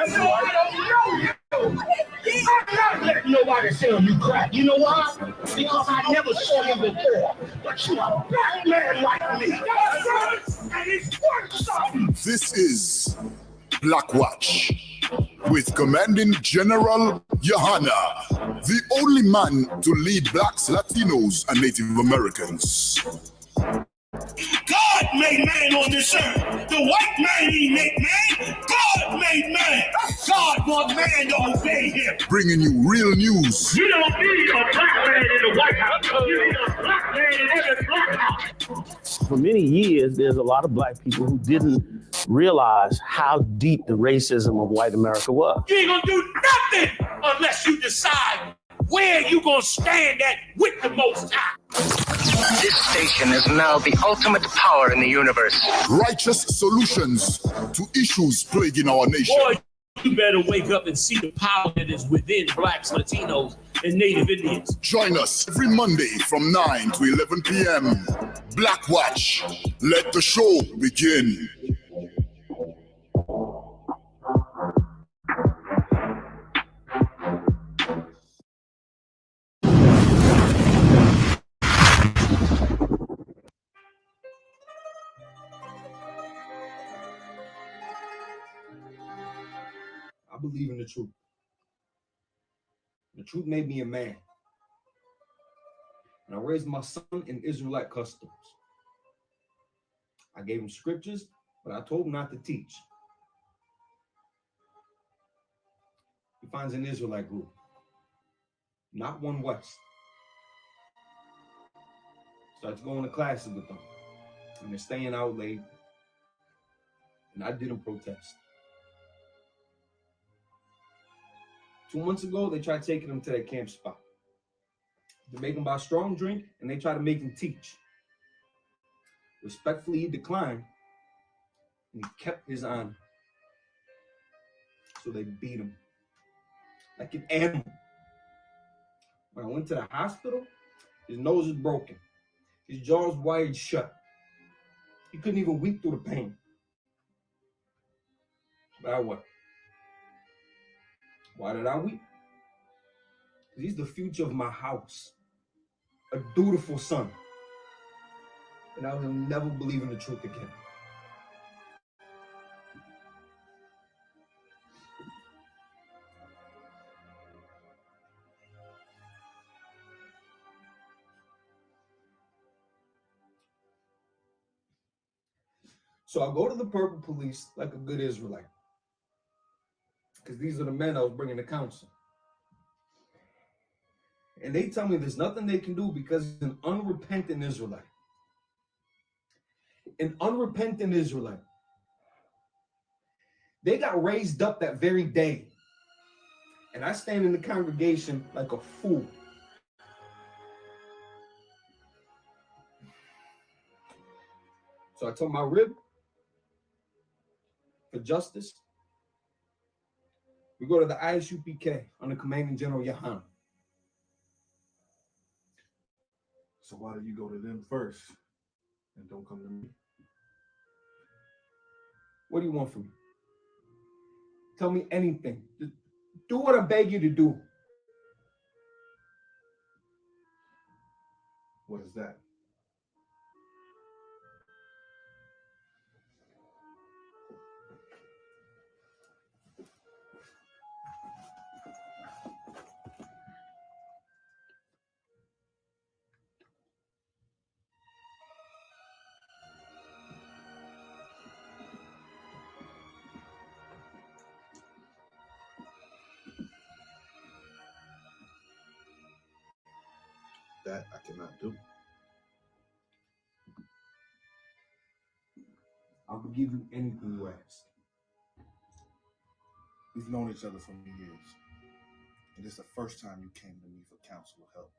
No, I don't know you. I'm not letting nobody sell you crack. You know why? Because I never saw you before. But you are a black man like me. And it's worth something. This is Black Watch with Commanding General Yohana, the only man to lead blacks, Latinos, and Native Americans. God made man on this earth. The white man he made man. God made man. God wants man to obey him. Bringing you real news. You don't need a black man in the White House. You need a black man in every black house. For many years, there's a lot of black people who didn't realize how deep the racism of white America was. You ain't gonna do nothing unless you decide where you gonna stand at with the Most High. This station is now the ultimate power in the universe. Righteous solutions to issues plaguing our nation. Boy, you better wake up and see the power that is within blacks, Latinos, and Native Indians. Join us every Monday from 9 to 11 p.m. Black Watch. Let the show begin. I believe in the truth. The truth made me a man. And I raised my son in Israelite customs. I gave him scriptures, but I told him not to teach. He finds an Israelite group, not one West. Starts going to classes with them. And they're staying out late. And I didn't protest. 2 months ago, they tried taking him to their camp spot. They make him buy strong drink, and they try to make him teach. Respectfully, he declined, and he kept his honor. So they beat him like an animal. When I went to the hospital, his nose is broken. His jaw is wired shut. He couldn't even weep through the pain. But I wept. Why did I weep? Because he's the future of my house. A dutiful son. And I will never believe in the truth again. So I go to the Purple Police like a good Israelite. Because these are the men I was bringing to counsel. And they tell me there's nothing they can do because it's an unrepentant Israelite. An unrepentant Israelite. They got raised up that very day. And I stand in the congregation like a fool. So I told my rib for justice. We go to the ISUPK under Commanding General Yohana. So why do you go to them first and don't come to me? What do you want from me? Tell me anything. Just do what I beg you to do. What is that? That I cannot do. I'll give you anything you ask. We've known each other for years, and this is the first time you came to me for counsel or help.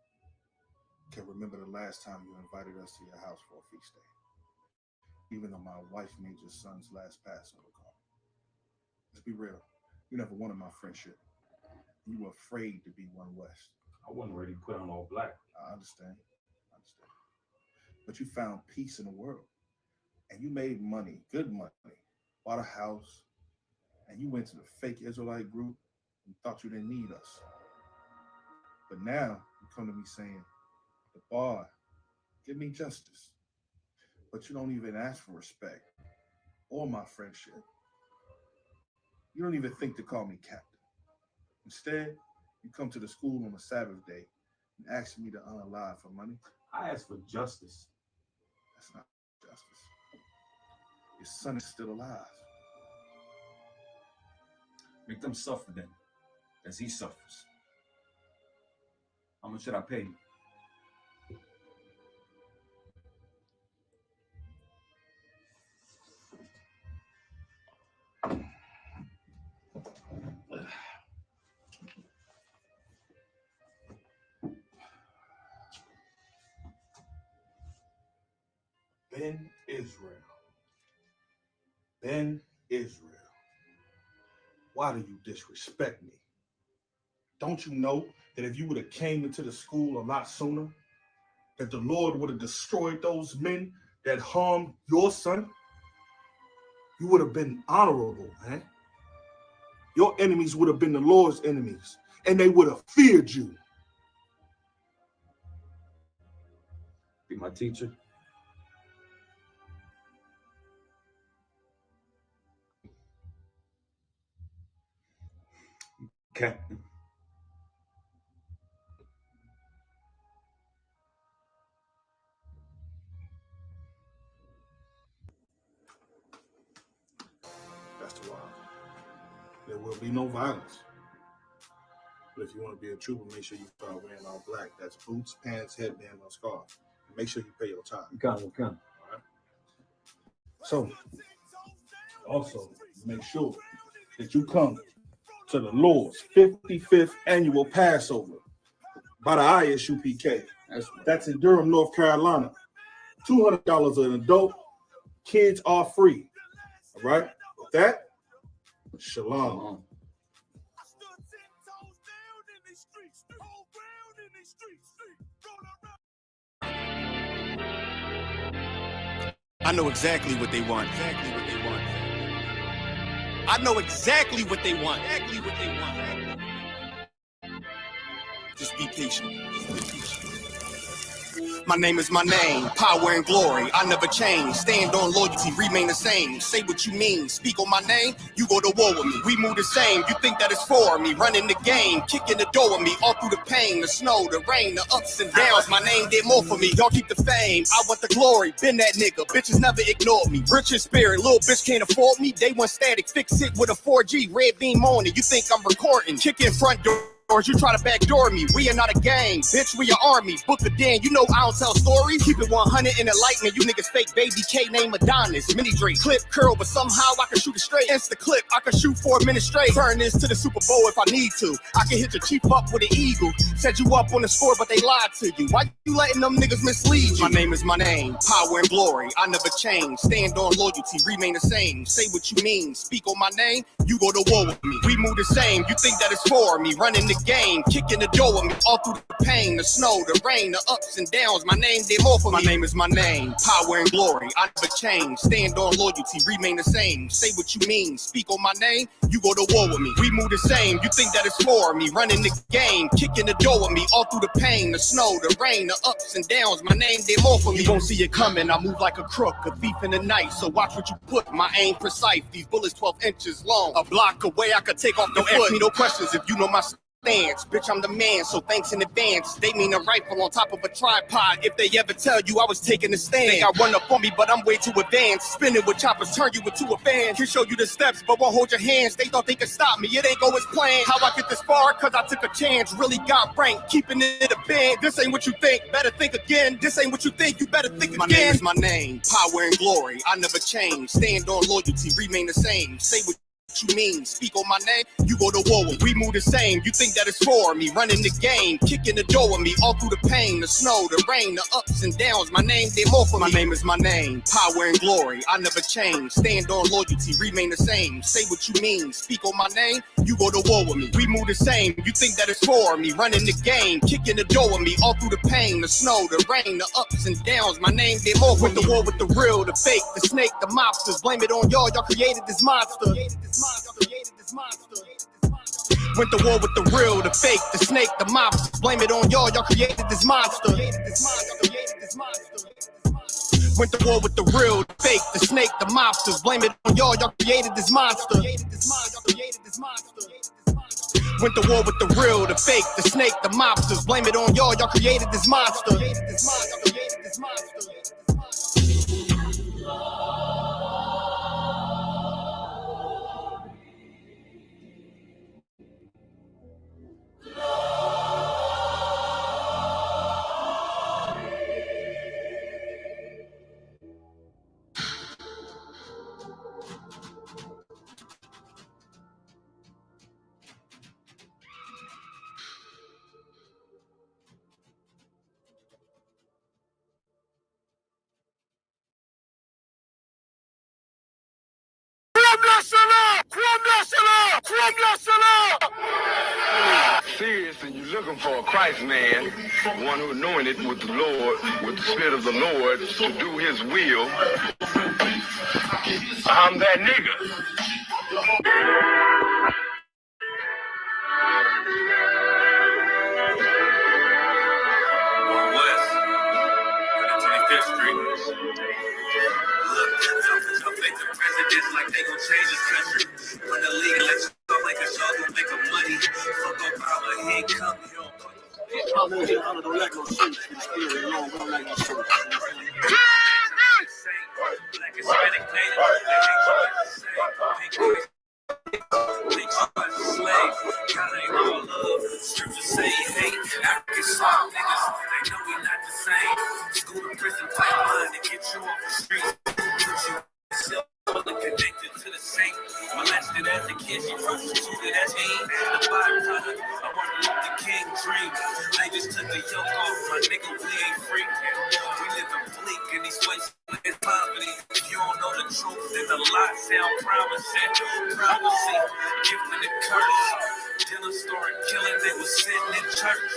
Can't remember the last time you invited us to your house for a feast day, even though my wife made your son's last Passover call. Let's be real. You never wanted my friendship. You were afraid to be one West. I wasn't ready to put on all black. I understand. But you found peace in the world. And you made money, good money. Bought a house, And you went to the fake Israelite group and thought you didn't need us. But now you come to me saying, the bar, give me justice. But you don't even ask for respect or my friendship. You don't even think to call me captain. Instead, you come to the school on a Sabbath day and ask me to unalive for money. I asked for justice. That's not justice. Your son is still alive. Make them suffer then, as he suffers. How much should I pay you? Ben Israel. Ben Israel. Why do you disrespect me? Don't you know that if you would have came into the school a lot sooner, that the Lord would have destroyed those men that harmed your son? You would have been honorable, man. Your enemies would have been the Lord's enemies, and they would have feared you. Be my teacher. Captain. That's the law. There will be no violence. But if you want to be a trooper, make sure you start wearing all black. That's boots, pants, headband, or scarf. And make sure you pay your time. Come. All right? So, also, make sure that you come to the Lord's 55th annual Passover by the ISUPK. That's in Durham, North Carolina. $200 an adult. Kids are free. All right? With that, shalom. I know exactly what they want. I know exactly what they want. Just be patient. My name is my name, power and glory, I never change. Stand on loyalty, remain the same. Say what you mean, speak on my name, you go to war with me. We move the same, you think that it's for me. Running the game, kicking the door with me. All through the pain, the snow, the rain, the ups and downs. My name did more for me, y'all keep the fame. I want the glory, been that nigga, bitches never ignored me. Rich in spirit, little bitch can't afford me. They want static, fix it with a 4G, red beam on it. You think I'm recording, kick in front door. Or you try to backdoor me, we are not a gang, bitch, we are army. Book a den, you know I don't tell stories. Keep it 100 in the lightning, you niggas fake baby K name Adonis. Mini Drake, clip curl, but somehow I can shoot it straight. Insta clip, I can shoot 4 minutes straight. Turn this to the Super Bowl if I need to. I can hit your chief up with an eagle. Set you up on the score, but they lied to you. Why you letting them niggas mislead you? My name is my name, power and glory, I never change. Stand on loyalty, remain the same. Say what you mean, speak on my name, you go to war with me. We move the same, you think that it's for me. Running the game, kicking the door with me. All through the pain, the snow, the rain, the ups and downs. My name did more for me. My name is my name, power and glory, I never change. Stand on loyalty, remain the same. Say what you mean, speak on my name, you go to war with me. We move the same, you think that it's for me. Running the game, kicking the door with me. All through the pain, the snow, the rain, the ups and downs. My name did more for me. You won't see it coming, I move like a crook, a thief in the night. So watch what you put, my aim precise. These bullets 12 inches long, a block away I could take off the foot. Ask me no questions if you know my stance. Bitch, I'm the man, so thanks in advance. They mean a rifle on top of a tripod. If they ever tell you I was taking a stand, they got run up on me, but I'm way too advanced. Spinning with choppers, turn you into a fan. Can show you the steps, but won't hold your hands. They thought they could stop me, it ain't go as planned. How I get this far? Cause I took a chance. Really got ranked, keeping it a band. This ain't what you think, better think again. This ain't what you think, you better think again. My name is my name, power and glory, I never change. Stand on loyalty, remain the same. Say what you mean, speak on my name, you go to war with. We move the same, you think that it's for me. Running the game, kicking the door with me. All through the pain, the snow, the rain, the ups and downs. My name did more for me. My name is my name, power and glory, I never change. Stand on loyalty, remain the same. Say what you mean, speak on my name, you go to war with me. We move the same, you think that it's for me. Running the game, kicking the door with me. All through the pain, the snow, the rain, the ups and downs. My name did more for me. The war with the real, the fake, the snake, the mobsters. Blame it on y'all created this monster. Went to war with the real, the fake, the snake, the mobsters. Blame it on y'all created this monster. Went to war with the real, the fake, the snake, the mobsters. Blame it on y'all created this monster. Went to war with the real, the fake, the snake, the mobsters. Blame it on y'all created this monster. Serious, and you're looking for a Christ man, one who anointed with the Lord, with the Spirit of the Lord, to do His will. I'm that nigga. West, 25th Street. Look, y'all make the presidents like they gon' change this country. Run the league and let you talk like a show gon' make them money. Fuck up power, he ain't come, you don't put Black Hispanic native, they ain't trying to say. They trying to slave. God ain't all love. Scriptures say hate. African soft niggas, they know we not the same. School to prison pipeline to get you off the street. Put you still connected to the saint. Molested as a kid, she prostituted as he. The byproduct of Martin Luther King dream. They just took the yoke off, my nigga, we ain't free. We live in bleak in these places in poverty. If you don't know the truth, then the lie sound promising. Prophecy, gifted and curse. Dylan started killing, they was sitting in church.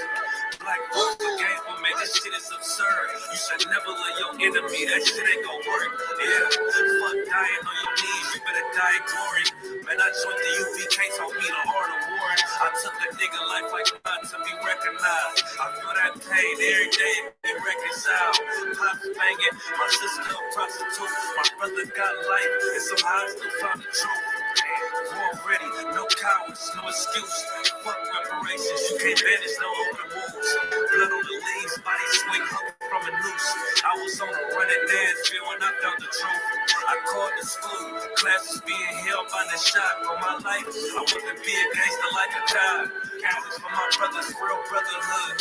Black folks the game for me, this shit is absurd. You should never let your enemy, that shit ain't gon' work. Yeah, fuck dying on your knees, you better die in glory. Man, I joined the UVK, told me the art of war. I took a nigga life like mine to be recognized. I feel that pain every day, be reconciled. Pops banging, my sister a prostitute. My brother got life, and somehow I still found the truth. War ready, no cowards, no excuse. Fuck reparations, you can't vanish, no open wounds. Blood on the leaves, body swing hung from a noose. I was on a running dance field when I found the truth. I called the school, classes being held by the shot. For my life, I wasn't be a gangster like a child. Catholics for my brothers, real brotherhood.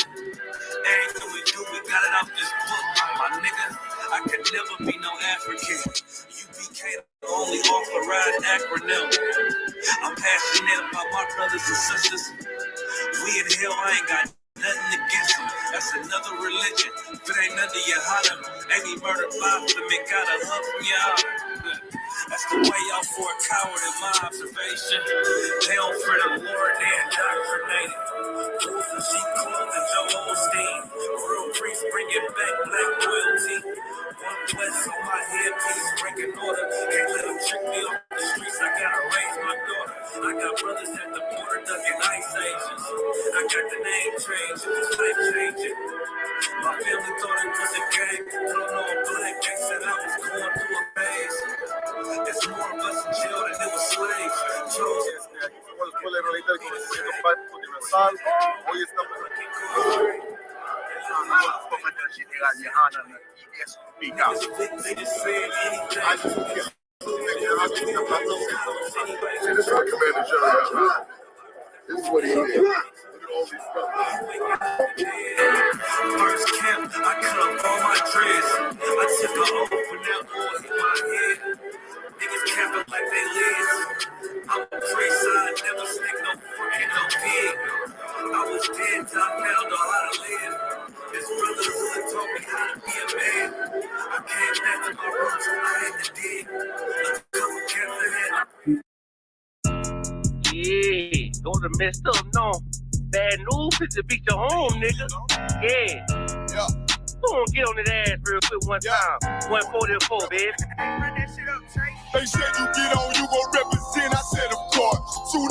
Everything we do, we got it off this book. My nigga, I could never be no African. UBK, the only authorized acronym. I'm passionate about my brothers and sisters. We in hell, I ain't got nothing against them. That's another religion. If it ain't under your holler, any murder by them, it gotta hug from y'all. That's the way y'all for a coward in my observation. They don't fear the Lord, they indoctrinated. Wolves and sheep clothing, Joel Osteen. Real priests bringing back black royalty. One West on my headpiece, breaking order. Can't let them trick me off the streets. I gotta raise my daughter. I got brothers at the border ducking ice agents. I got the name change, life changing. My family thought it was a game. Don't know I'm black. They said I was going through a phase. There's more of us in jail than there was slaves. Chosen. Somos el pueblo israelita del conocimiento práctico universal. Hoy estamos aquí con They just said anything. This is our Commander General. This is what he did. Look at all these stuff. First camp, I cut up all my dreads. I took an oath when that boy hit my head. Niggas camping like they live. I'm a priest, I never stick no freaking no pig. I was dead till I found out how to live. This brotherhood taught me how to be a man. I came back to my roots, I had to dig. A couple camps ahead. Yeah, go to messed up, no. Bad news, fit to beat your home, nigga. Yeah. Go on, get on that ass real quick one time. 144, baby. They said you get on, you gon' represent. I said, of course. Suit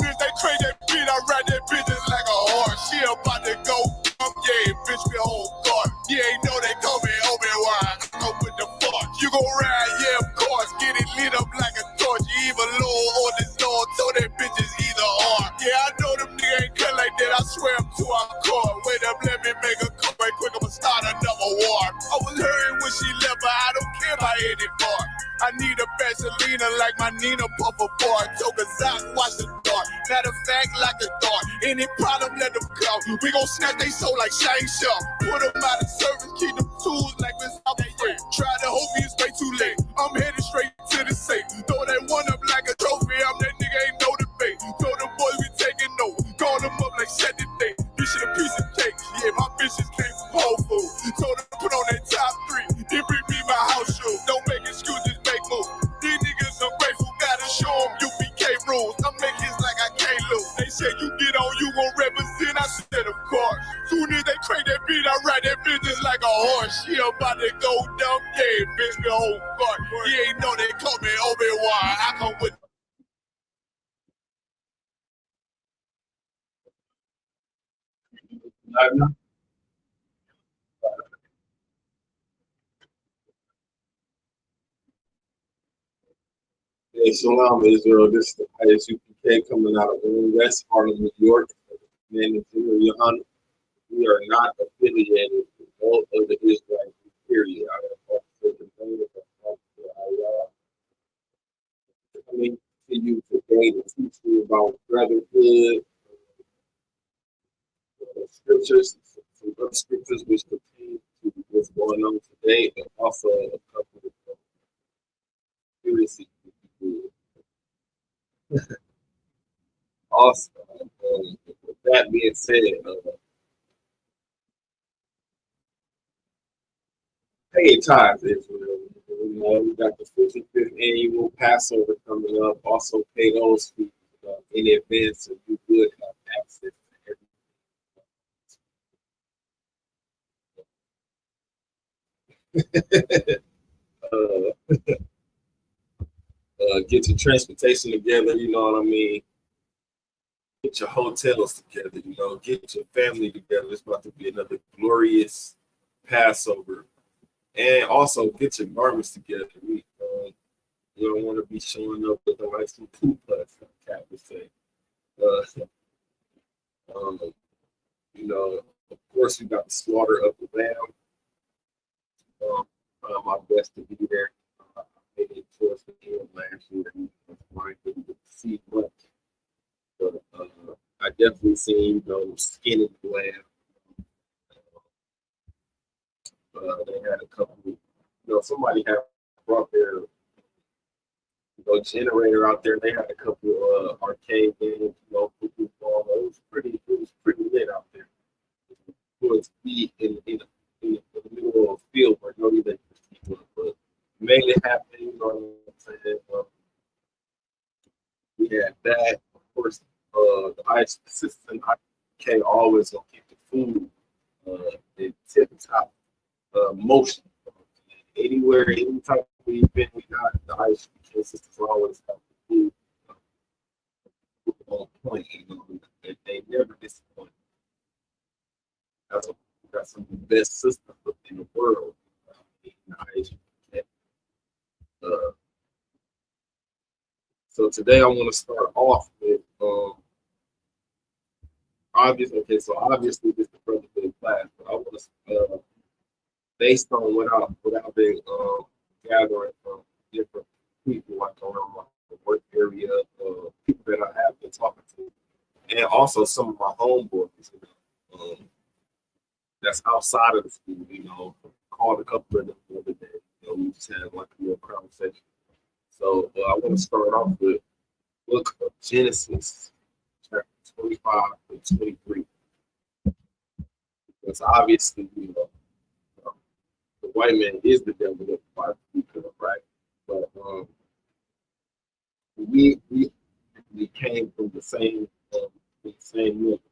lit up like a torch. Even Lord or this Lord told that bitches either or. Yeah, I know them niggas ain't cut like that. I swear I'm to our core. Wait up, let me make a call right quick. I'ma start another war. I was hurting when she left, but I don't care about any more. I need a Vaseline like my Nina Puffer bar. Took a Zach, watch the door. Matter of fact, like a dart. Any problem, let them come. We gon' snatch they soul like Shane Sharp. Put them out of service, keep them tools like Miss Alfred. Try to hope me, it's way too late. I'm headed straight to the safe. Throw that one up like a trophy. I'm that nigga, ain't no debate. Throw them boys, we taking over. Call them up like Saturday. This shit a piece of cake. Yeah, my bitches came from Whole Foods. Told them to put on that top 3. Then bring me my house shoes. Don't make excuses, make moves. These niggas ungrateful, gotta show them UBK rules. I'm making hits like I can't lose. They said you get on, you gon' represent. I said of course. Soon as they crank that beat, I ride that business like a horse. She about to go dumb, yeah, bitch, the whole court. He ain't know they call me Obi-Wan. I come with. Hey, Shalom, Israel. This is the highest UPK coming out of West Harlem, New York. Man, it's Johanna. We are not affiliated with all of the Israelites, period. I have coming to you today to teach you about brotherhood, scriptures, some other scriptures which pertain to what's going on today, and also a couple of conspiracy. Also, with that being said, pay tithes, Israel. You know, we got the 55th annual Passover coming up. Also, pay those fees in advance, so you would have access to everything. Get your transportation together, you know what I mean? Get your hotels together, you know, get your family together. It's about to be another glorious Passover. And also get your garments together. You don't want to be showing up with like some poop putts, like Cat would say. You know, of course, we got the slaughter of the lamb. Trying my best to be there. Made it towards the end last year. I didn't see much. But I definitely seen those skinny lamb. They had a couple, somebody had brought their generator out there. They had a couple arcade games, football. It was pretty lit out there. It was be in the middle of a field where nobody could see one, but made it happen, you know what I'm saying? We had that, of course, the ice assistant IK always gonna keep the food in tip top motion. Anywhere, any type of event we got, the ice assistants always have the food on point, they never disappoint. We got some of the best systems in the world. So today I want to start off with obviously this is the Brootherhood class, but I want to based on what I've been gathering from different people like around my work area, people that I have been talking to, and also some of my homeboys, that's outside of the school, called a couple of them the other day. We just had like a little conversation. So I want to start off with book of Genesis, chapter 25 and 23. Because obviously, the white man is the devil that the Bible speaks of, right? But we came from the same milk,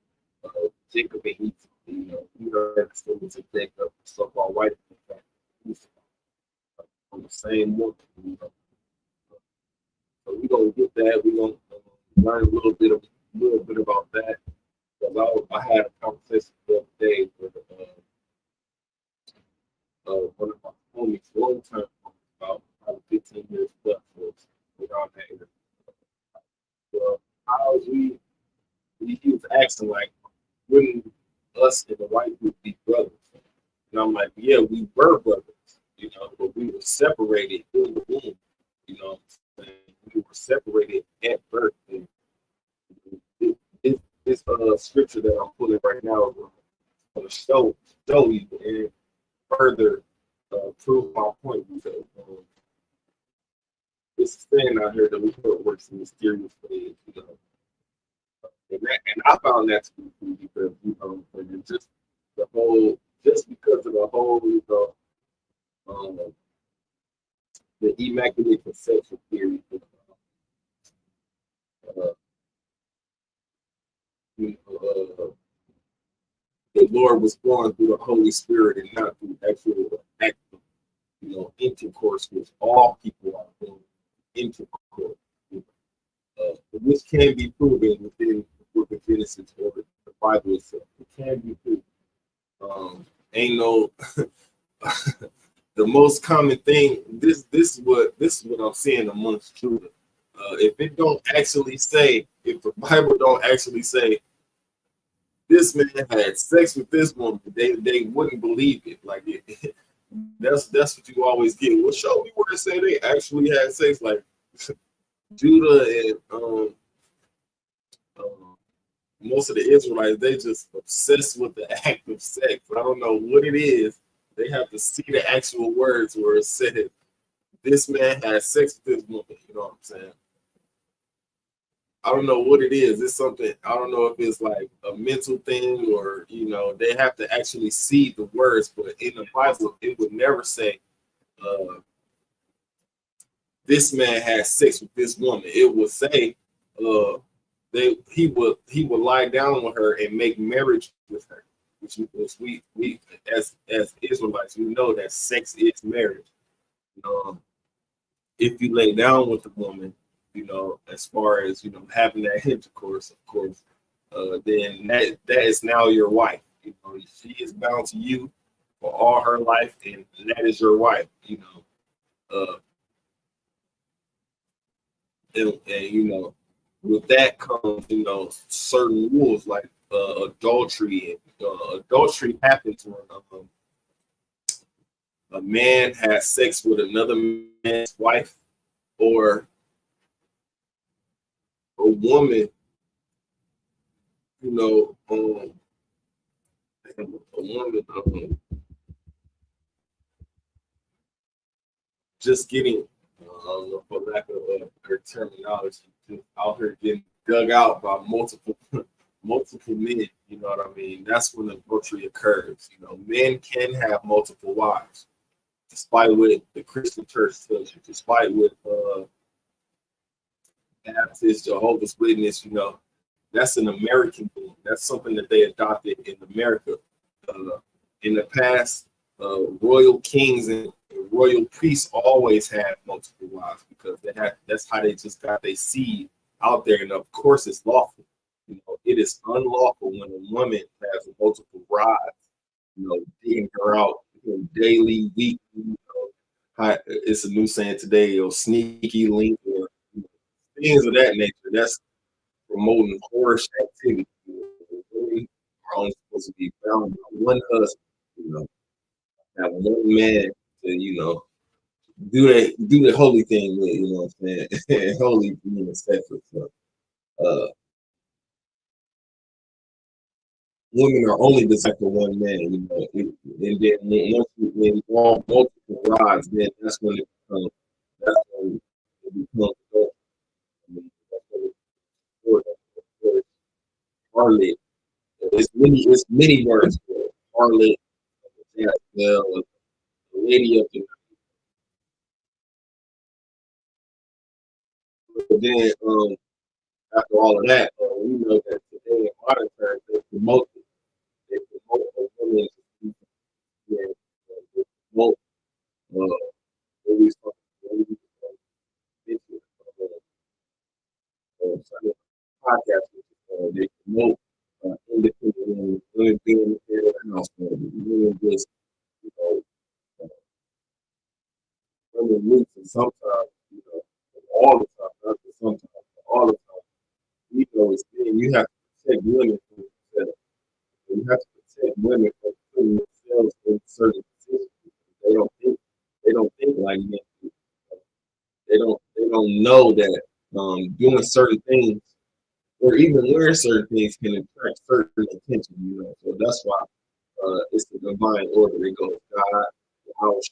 Jacob and Eve. We are descendants of Jacob, so-called white man, from the same milk. So we're gonna get that. We're gonna learn a little bit about that. Because I had a conversation the other day with one of my homies, long time, about 15 years plus. asking, like, wouldn't us and the white group be brothers? And I'm like, yeah, we were brothers, you know, but we were separated in the womb, you know. We were separated at birth. And this scripture that I'm pulling right now is going to show you and further prove my point, because it's saying out here that the Lord works in mysterious ways, you know. And I found that to be true because, you know, just because of the whole, you know, the immaculate conception theory, you know, the Lord was born through the Holy Spirit and not through actual active, you know, intercourse, which all people are doing intercourse, which can be proven within the book of Genesis or the Bible itself. It can be proven. Ain't no the most common thing. This is what I'm seeing amongst Judah. If it don't actually say, if the Bible don't actually say this man had sex with this woman, they wouldn't believe it. Like that's what you always get. Well, show me where it say they actually had sex. Like Judah and most of the Israelites, they just obsessed with the act of sex. I don't know what it is. They have to see the actual words where it said this man had sex with this woman. You know what I'm saying? I don't know what it is. It's something, I don't know if it's like a mental thing or, you know, they have to actually see the words. But in the Bible, it would never say, this man had sex with this woman. It would say, he would lie down with her and make marriage with her. Which we as Israelites, we know that sex is marriage. If you lay down with the woman, you know, as far as, you know, having that intercourse, of course, then that is now your wife. You know, she is bound to you for all her life, and that is your wife. You know, and you know, with that comes, you know, certain rules like adultery. And adultery happens when a man has sex with another man's wife, or a woman, you know, a woman just getting, for lack of her terminology, just out here getting dug out by multiple men. You know what I mean? That's when adultery occurs. You know, men can have multiple wives, despite what the Christian church tells you, despite what Baptist, Jehovah's Witness, you know, that's an American thing. That's something that they adopted in America. In the past, royal kings and royal priests always had multiple wives because that's how they just got their seed out there. And of course, it's lawful. You know, it is unlawful when a woman has multiple wives, you know, digging her out, you know, daily, weekly. You know, it's a new saying today, or sneaky link, or, you know, things of that nature. That's promoting whorish activity. Women are only supposed to be bound by one husband, you know, have one man to, you know, do the holy thing with, you know what I'm saying? Holy being etc. So women are only designed for one man, you know, and then once you involve multiple wives, then that's when it becomes adult. I mean, harlot. It's many words for it. Harlot, the lady of the. But then after all of that, we know that today in modern terms they promote a woman to they promote what we podcast. They promote independent women being in the house, women just, you know, women roots, and sometimes, you know, all the time, not just sometimes, but all the time, you know, it's being, you have to protect women from don't know that doing certain things or even wearing certain things can attract certain attention, you know. So that's why it's the divine order. It goes God, house,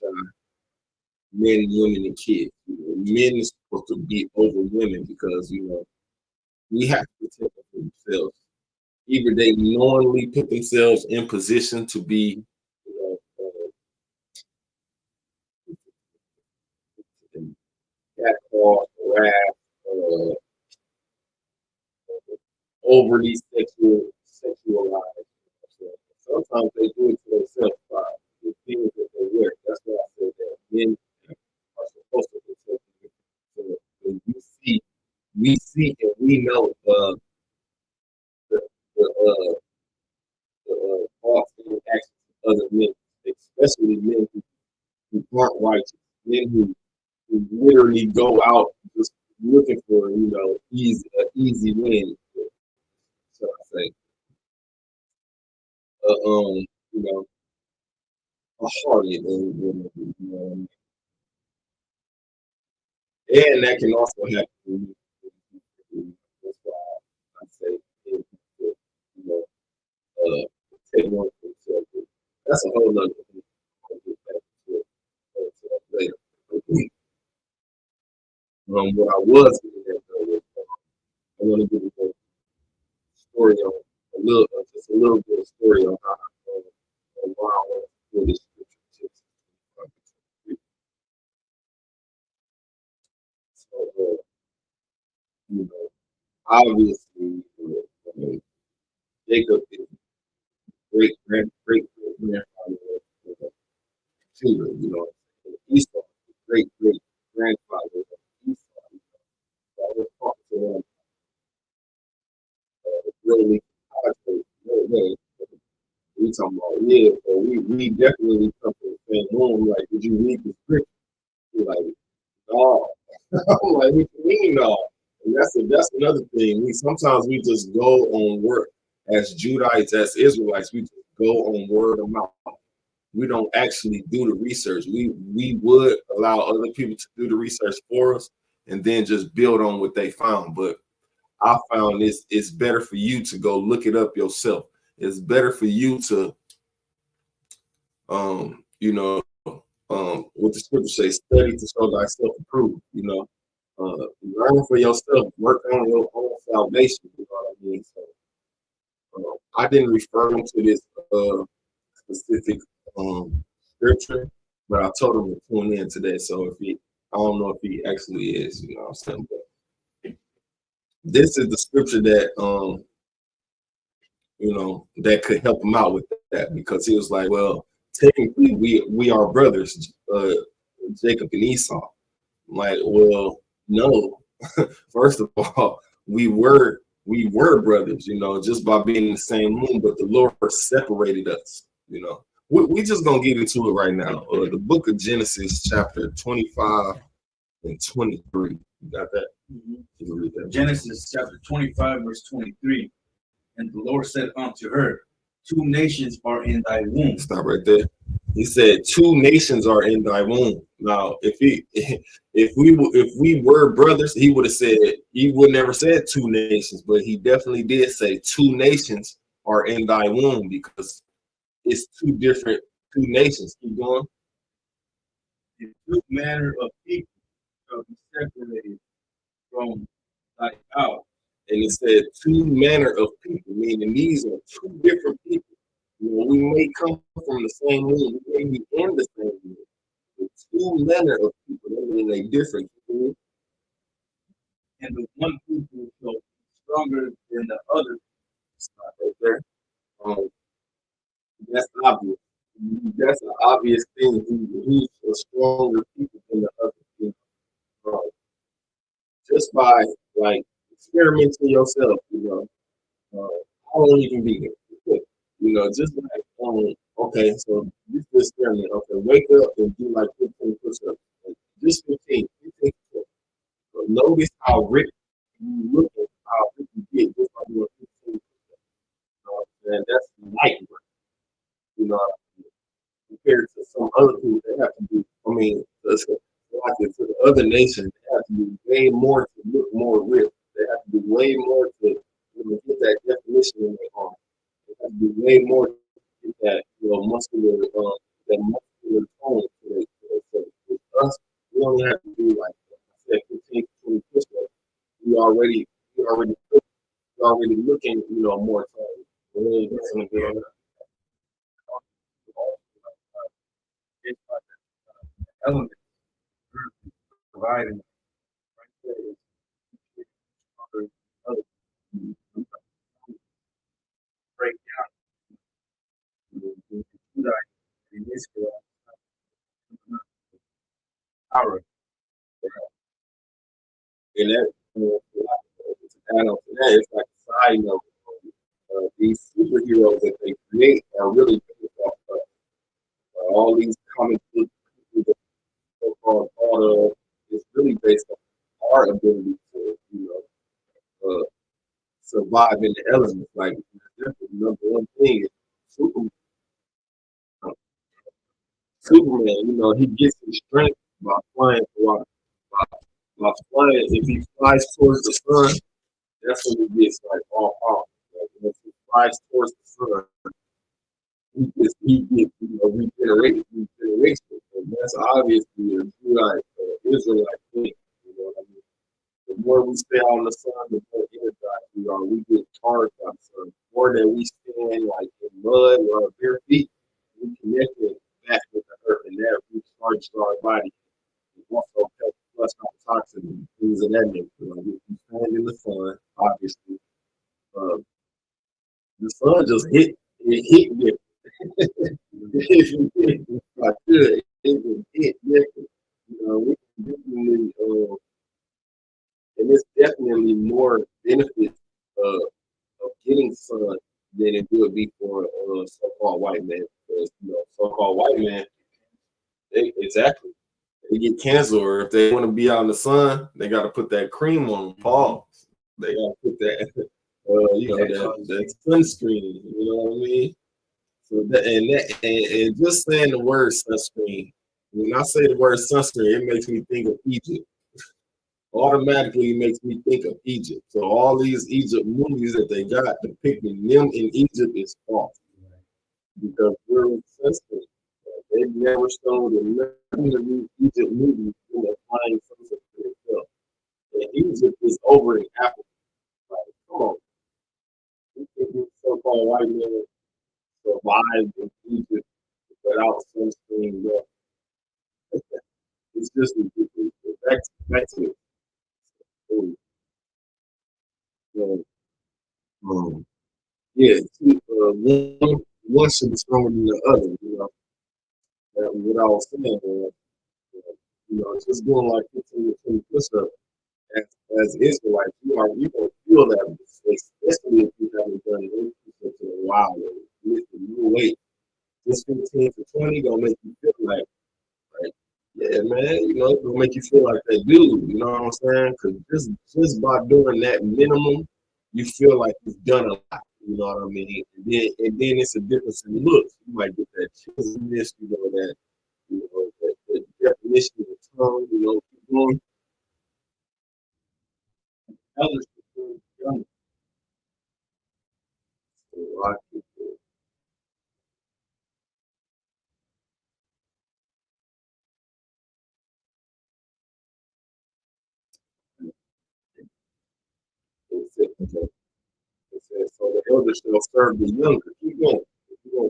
men, women, and kids. You know, men is supposed to be over women because, you know, we have to protect them from themselves. Either they knowingly put themselves in position to be, you know, catcalled, harassed, overly sexualized. Sometimes they do it to themselves by the things that they wear. That's why I said that men are supposed to protect them. So when we see and we know the thoughts and actions of other men, especially men who aren't righteous, men who literally go out just looking for, you know, easy win. So I say, you know, a harlot, you know, and that can also happen to you. That's why I say, you know, take one for yourself. That's a whole nother thing. I'll get back to it later. What I was getting at though was I want to give you a story on just a little bit of story on how why I want to do this scripture. So, you know, obviously, Jacob is great grandfather of Judah, you know, and Esau is great grandfather of Esau. I was talking to him really no way. We talking about so we definitely come from the same room. Like, did you read the scripture? He's like, no. I'm like, what you mean no? And that's another thing. Sometimes we just go on word as Judites, as Israelites, we just go on word of mouth. We don't actually do the research. We would allow other people to do the research for us and then just build on what they found. But I found it's better for you to go look it up yourself. It's better for you to you know, what the scripture says, study to show thyself approved, you know. Learn for yourself, work on your own salvation, you know what I mean? So I didn't refer him to this specific scripture, but I told him to tune in today. So I don't know if he actually is, you know what I'm saying? But this is the scripture that you know, that could help him out with that, because he was like, well, technically we are brothers, Jacob and Esau. I'm like, well, no. First of all, we were brothers, you know, just by being in the same room, but the Lord separated us, you know. We just gonna get into it right now. The book of Genesis, chapter 25 and 23. You got that? Mm-hmm. You read that? Genesis chapter 25, verse 23. And the Lord said unto her, 2 nations are in thy womb. Stop right there. He said, 2 nations are in thy womb. Now, if we were brothers, he would never said 2 nations, but he definitely did say 2 nations are in thy womb, because it's 2 nations. Keep going. And 2 manner of people shall be separated from thy house. And it said 2 manner of people, meaning these are 2 different people. You know, we may come from the same room, we may be in the same room, but 2 manner of people, that mean they different. And the one people shall be stronger than the other. Stop right there. That's obvious. That's an obvious thing. Who's a stronger people than the other people? Just by like experimenting yourself, you know. I won't even be there. You know, just like okay, so this experiment. Okay, wake up and do like 15 push-ups. Just 15 push-ups. So notice how rich you look at how rich you get just by doing 15 push-ups. And that's light work. You know, compared to some other people that have to do. I mean, like to the other nations, they have have to do way more to look more real. They have to do way more to get that definition in their arm. They have to do way more to get that muscular tone to themselves. With us, we only have to do like I said, 15 to 20 push-ups. We already looking more time. Really, that's gonna be on that. Element providing right there is break down in this power. And that, to add on to that, it's like a side note. These superheroes that they create are really based off of all these comic book people that so-called thought of. It's really based on our ability to, survive in the elements. Like that's the number one thing is Superman, he gets his strength by flying throughout. By flying, if he flies towards the sun, that's when he gets like all powerful. Like, if he flies towards the sun, he gets regeneration. And that's obviously a Israelite thing. You know what I mean? The more we stay out in the sun, the more energized we are. We get charged by the sun. The more that we stand like in mud or our bare feet, we connect it back with the earth, and that recharges our body. It also helps flush out toxins and things of that nature. Like if you stand in the sun, obviously, the sun just hit different. Like good, it will hit different. We can definitely, and it's definitely more benefits of getting sun than it would be for a so-called white man. Because so-called white man, exactly. They get cancer, or if they want to be out in the sun, they got to put that cream on them. Paul, they got to put that, that sunscreen. You know what I mean? So and just saying the word sunscreen. When I say the word sunscreen, it makes me think of Egypt. Automatically makes me think of Egypt. So all these Egypt movies that they got depicting them in Egypt is false. Because we're sunscreen. They've never showed another Egypt movie in a flying sunset for itself. And Egypt is over in Africa. Like, come on. You think these so-called white men survived in Egypt without sunscreen? It's just ridiculous. Back to it. One should be stronger than the other. What I was saying, just doing like 15 to 20 push-ups as Israelites, you gonna feel that, especially if you haven't done those push-ups in a while. Lift your weight, just 15 to 20 gonna make you feel like, right? Yeah, man, it's gonna make you feel like that dude. You know what I'm saying? Because just by doing that minimum, you feel like you've done a lot. You know what I mean? And then it's a difference in looks. You might get that chiselness, that definition of the tongue. Keep going. Elders before young. So I keep going. It says, so the elder shall serve the younger. Keep going.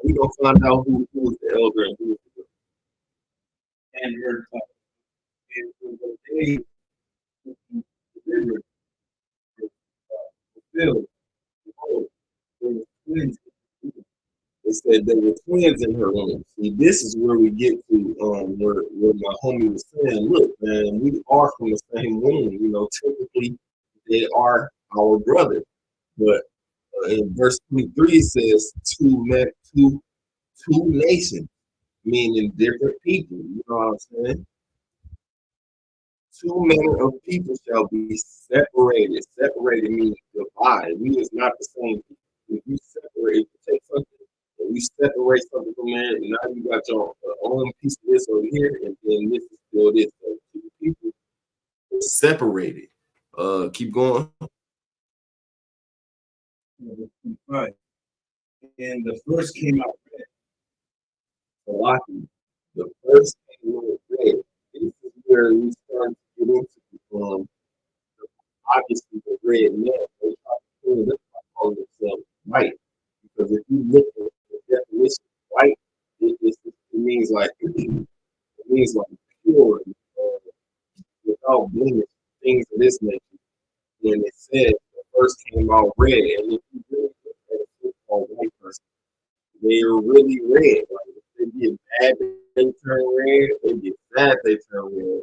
We gonna find out who's the elder and who's the younger. And your and the day delivered fulfilled. Behold, there were twins. It said there were twins in her womb. See, this is where we get to where my homie was saying, look, man, we are from the same womb. Typically they are our brother. But in verse 23 it says two nations, meaning different people. You know what I'm saying? Two manner of people shall be separated. Separated means divided. We is not the same people. If you separate, if you take something and you separate something from there, and now you got your own piece of this over here, and then this is still this. So two people separated. Keep going. Right. And the first came out red. Milwaukee. The first came out red. This is where we start to get into obviously the red man. They try to pull this by calling themselves white. Because if you look at the definition of white, it means like pure, without blemish, things of this nature. When it said the first came out red, and if you really look at a so-called white person, they are really red. Like if they get mad, they turn red. If they get sad, they turn red.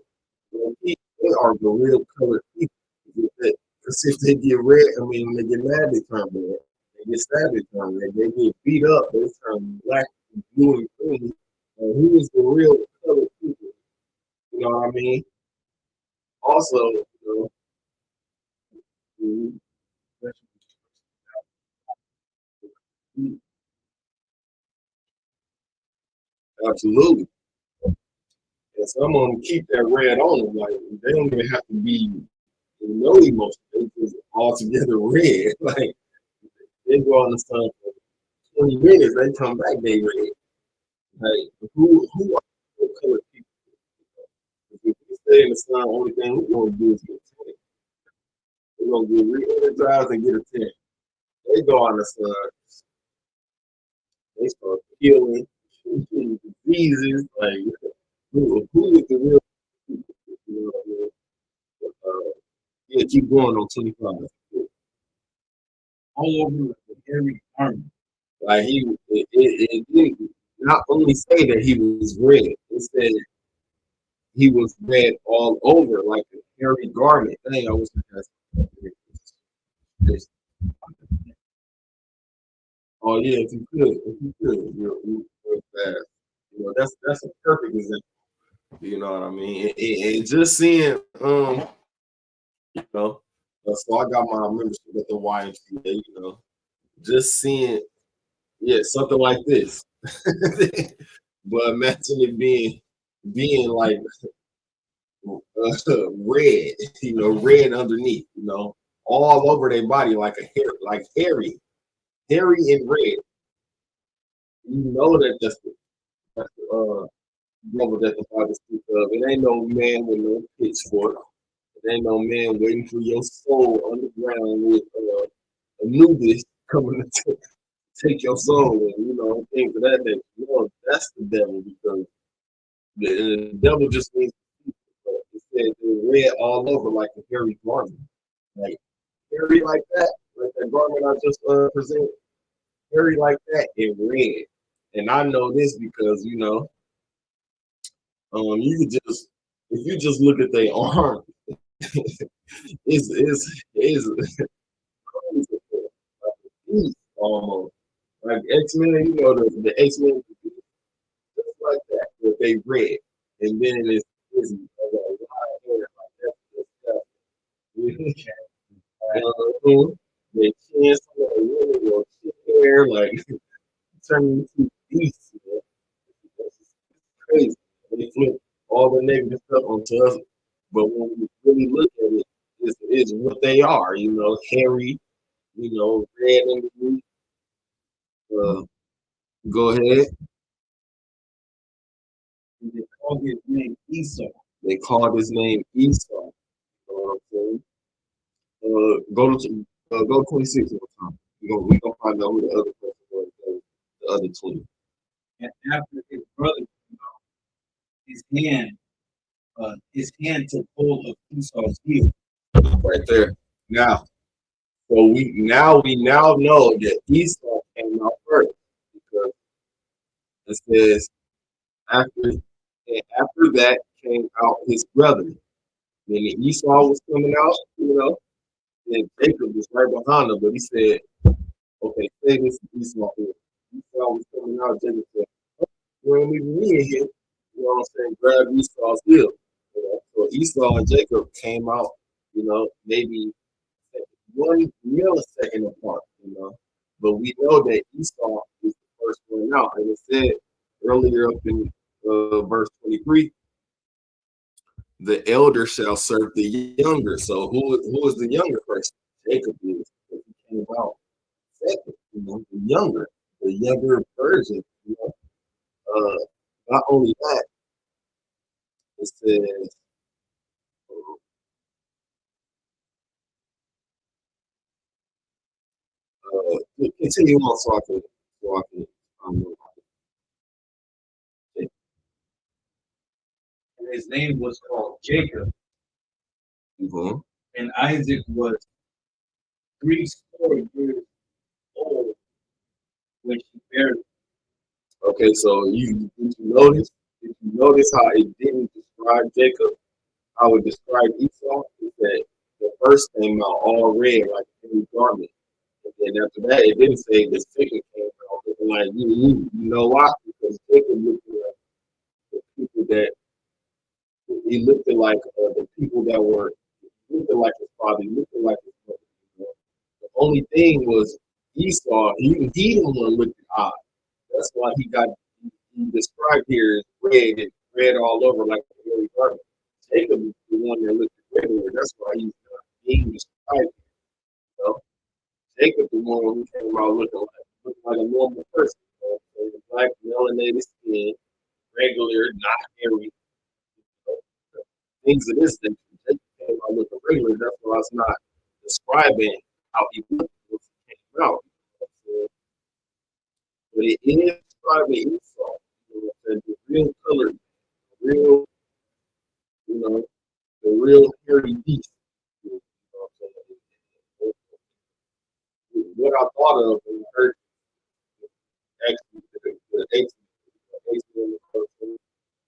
They are the real colored people. Because if they get red, I mean, when they get mad, they turn red. They get sad, they turn red. They get beat up, they turn black, and blue, and green. And who is the real colored people? You know what I mean? Also, you know, absolutely. And some of them keep that red on them. Like they don't even have to be no emotion. They just all together red. Like they go on the sun for 20 minutes, they come back, they red. Like who are the colored people? If we stay in the sun, only thing we're gonna do is get a 10. We're gonna get re-energized and get a 10. They go on the sun, they start healing diseases. Like who is the real people? You know, yeah, keep going on 25. All over the hairy army. Like it didn't not only say that he was red, it said he was red all over, like a hairy garment. Dang, I was oh yeah, if you could, you're fast. You know, that's a perfect example. You know what I mean? And just seeing, you know, so I got my membership at the YMCA. You know, just seeing, yeah, something like this. But imagine it being like red, you know, red underneath, you know, all over their body like a hair, like hairy and red. You know that's the devil that the Bible speaks of. It ain't no man with no pitchfork. It ain't no man waiting for your soul underground with Anubis coming to take your soul and you know things of that nature. You know that's the devil because the devil just means it said they're red all over like a hairy garment, like hairy like that garment I just presented, hairy like that and red. And I know this because you know, you could just if you just look at their arm, it's almost like X-Men. You know the X-Men just like that, but they red, and then it's they chance or hair like turning into beasts. You know? It's crazy. They flip all the negative stuff onto us, but when we really look at it, it's what they are. You know, hairy. You know, red underneath. Go ahead. They called his name Esau. They called his name Esau. You know what I'm saying? Go 26 more time. We gonna find out who the other person was. The other 20. And after his brother, his hand took hold of Esau's heel. Right there. Now, so we now know that Esau came out first because it says after that came out his brother. Then Esau was coming out, you know, and Jacob was right behind him, but he said, okay, say this Esau here. Esau was coming out, Jacob said, you ain't leaving me in here. You know what I'm saying? Grab Esau's heel. You know? So Esau and Jacob came out, you know, maybe 1 millisecond apart, you know. But we know that Esau is the first one out. And it said earlier up in verse 23, the elder shall serve the younger. So who is the younger person? Jacob is. He came out second, the younger version. Not only that, it says, continue on so I can And his name was called Jacob. And Isaac was 80 years old when she buried him. Okay, so did you notice how it didn't describe Jacob? How it described Esau is that the first came out all red like a new garment. And then after that, it didn't say the second came out. It was like, you know why? Because Jacob looked like the people that he looked at like the people that were looking like his father, looking like his mother. You know? The only thing was Esau, he the one looked odd. That's why he described here as red all over like a hairy garment. Jacob is the one that looked regular. That's why he's being described. You know? Jacob the one who came out looking like a normal person. You know? Black, melanated skin, regular, not hairy. You know? Things of this nature. Jacob came out looking regular. That's why it's not describing how he looked when he came out. You know? But it is describing Esau. You know, the real color, real, the real hairy beast. You know what I'm saying? What I thought of when I heard actually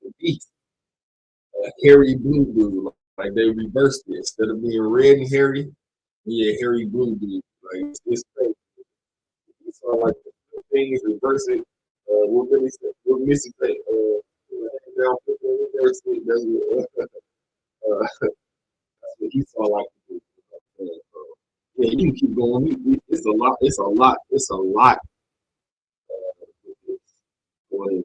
the beast, hairy blue dude, like they reversed it. Instead of being red and hairy, hairy blue dude. Like it's crazy. So like the things reverse it. What Missy say? Down, reverse it. That's what he saw like to do. Yeah, you can keep going. It's a lot. It's a lot. It's a lot. Right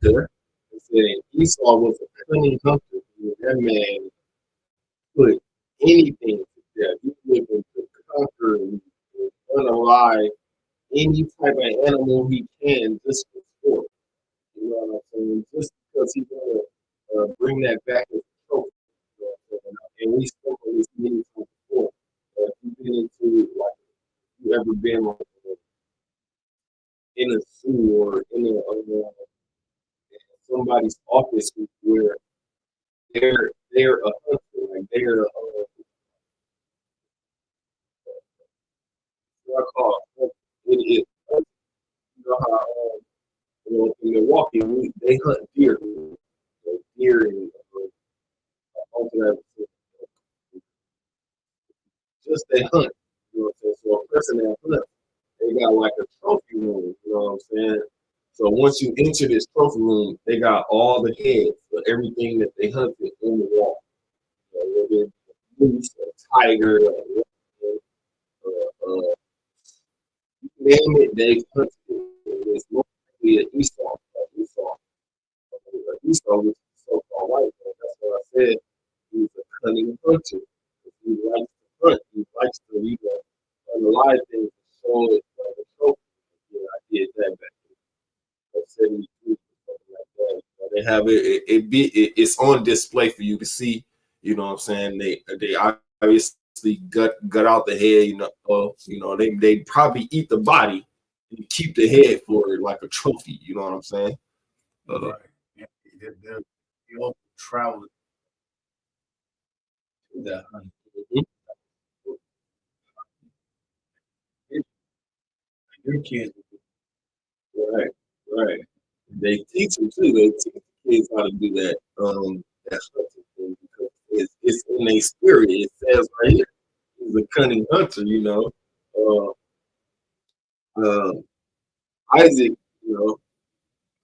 there. It said Esau was a cunning hunter. That man put anything to death. He was able to conquer and unalive any type of animal he can just for sport. You know what I'm saying? Just because he want to bring that back as a trophy. You know what I'm saying? And we spoke on this many times before. If you've been into, like, you ever been like in a zoo or in somebody's office where they're a hunter, like they're what I call it is. You know how in Milwaukee they hunt deer, deer and just they hunt. You know what I'm saying? So a person that hunts, they got like a trophy room. You know what I'm saying? So once you enter this trophy room, they got all the heads for everything that they hunted on the wall. Whether it's a moose, a tiger, name it, they've hunted it. It's mostly an Esau. Esau was so-called white man. That's what I said. He's a cunning hunter. He likes to hunt. He likes to unalive things and show it like a trophy. Yeah, I did that back then. 72, something like that. They have it's on display for you to see. You know what I'm saying? They obviously gut out the head. They probably eat the body and keep the head for like a trophy. You know what I'm saying? Right. Yeah, they all travel to that hunt. Your kids, right. They teach them too. They teach the kids how to do that. That hunting thing because it's in their spirit. It says right here, he's a cunning hunter. You know, Isaac. You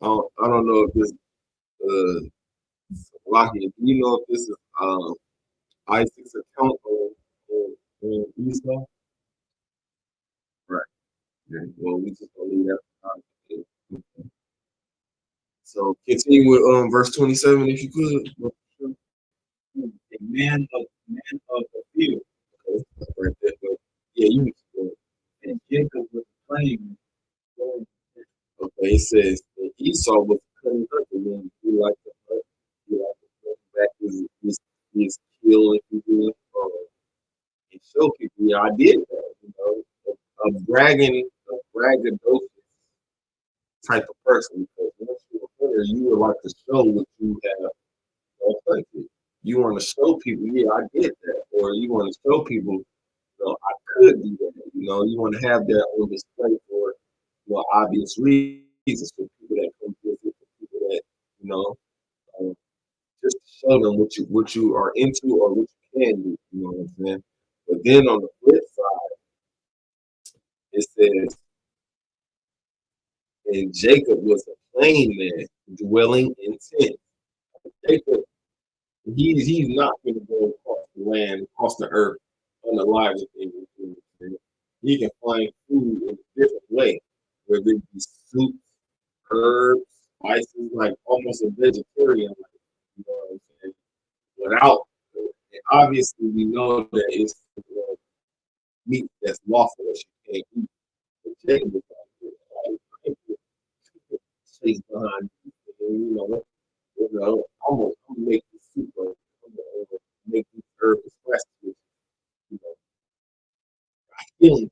know, I don't know if this Rocky. Do you know if this is Isaac's account on Esau? Right. Yeah. Well, we just gonna leave that So continue with verse 27 if you could. A man of the field. Okay, right there. But yeah, you can. And Jacob was playing. Okay, it says that Esau was cutting hunter, and he liked to hunt. He liked to hunt back his kill, if you will, and show people, yeah, I did that. You know, a braggadocious type of person. Because once you're a hunter, you would like to show what you have hunted. You want to show people, yeah, I did that, or you want to show people, you know, I could do that. You know, you want to have that on display for, you know, obvious reasons for people that come visit, for people that, you know, just to show them what you are into or what you can do. You know what I'm saying? But then on the flip side, it says, and Jacob was a plain man dwelling in tents. Jacob, he's not going to go across the land, across the earth, unalive with anything. He can find food in a different way, whether it be soup, herbs, spices, like almost a vegetarian, like, you know what I'm saying? Without, and obviously we know that it's meat that's lawful that you can't eat. But Jacob was like, chase behind you know, I'm gonna make this soup, or I'm gonna make these herbs spices, you know, healing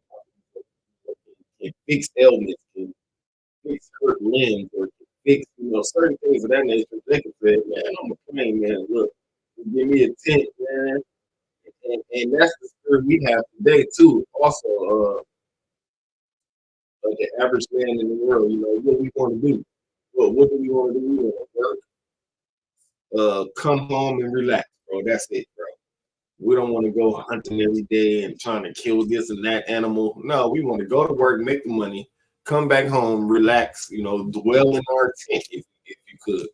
can fix ailments, can fix hurt limbs, or can fix, you know, certain things of that nature. They can say, man, I'm a plain man. Look, give me a tent, man. And that's the spirit we have today too. Also, like the average man in the world, you know, what we want to do. Well, what do we want to do? We want to work, come home and relax, bro. That's it, bro. We don't want to go hunting every day and trying to kill this and that animal. No, we want to go to work, make the money, come back home, relax, you know, dwell in our tent if you could.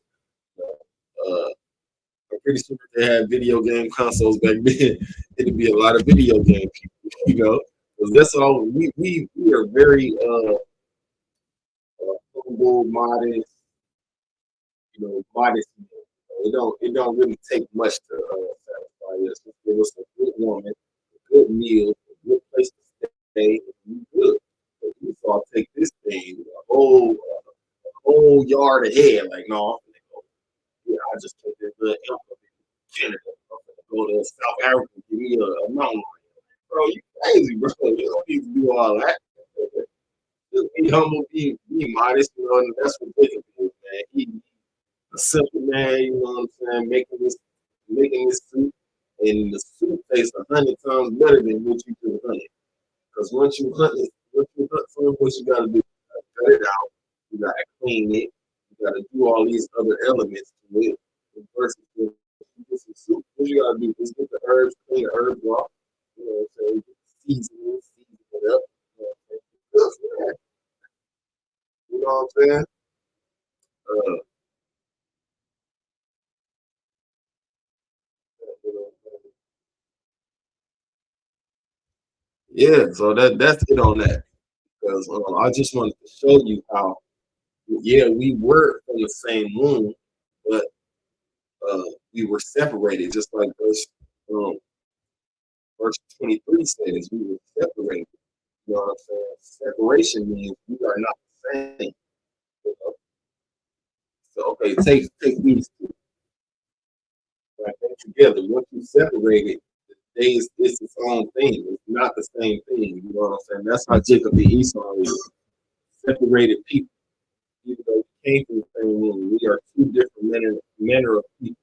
I'm pretty sure if they had video game consoles back then, it'd be a lot of video game people, you know, because that's all we are very humble, modest, you know, modest. It don't really take much to satisfy us. Just give us a good woman, a good meal, a good place to stay, and we good. But we saw take this thing a whole yard ahead. Like, no, yeah, I just took this little elk up in Canada. I'm gonna go to South Africa and give me a mountain lion. Bro, you crazy, bro. You don't need to do all that. Just be humble, be modest, you know, and that's what Jacob is, man. He a simple man, you know what I'm saying, making this soup, and the soup tastes 100 times better than what you could hunt it. Because once you hunt something, what you gotta do? You gotta cut it out, you gotta clean it, you gotta do all these other elements to it. Versus just some soup, what you gotta do? Just get the herbs, clean the herbs off, you know what I'm saying, season it up, you know what I'm saying? Good for that. You know what I'm saying? Uh, yeah, so that's it on that. Because I just wanted to show you how, yeah, we were from the same womb, but we were separated, just like verse 23 says, we were separated. You know what I'm saying? Separation means we are not the same. You know? So, okay, take these two, right, together. Once you separate it, it's its own thing. It's not the same thing. You know what I'm saying? That's how Jacob and Esau is. Separated people. Even though we came from the same womb, we are two different manner of people.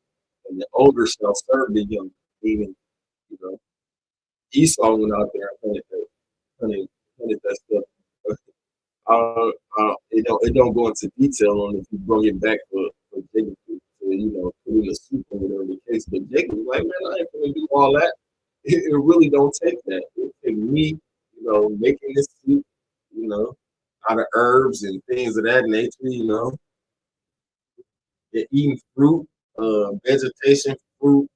And the older shall serve the younger. Even, you know, Esau went out there and hunted that stuff. It don't go into detail on if you bring it back for Jacob to, you know, put in a soup or whatever the case. But Jacob was like, man, I ain't gonna do all that. It really don't take that. It take me, you know, making this soup, you know, out of herbs and things of that nature, you know, and eating fruit, vegetation, fruit,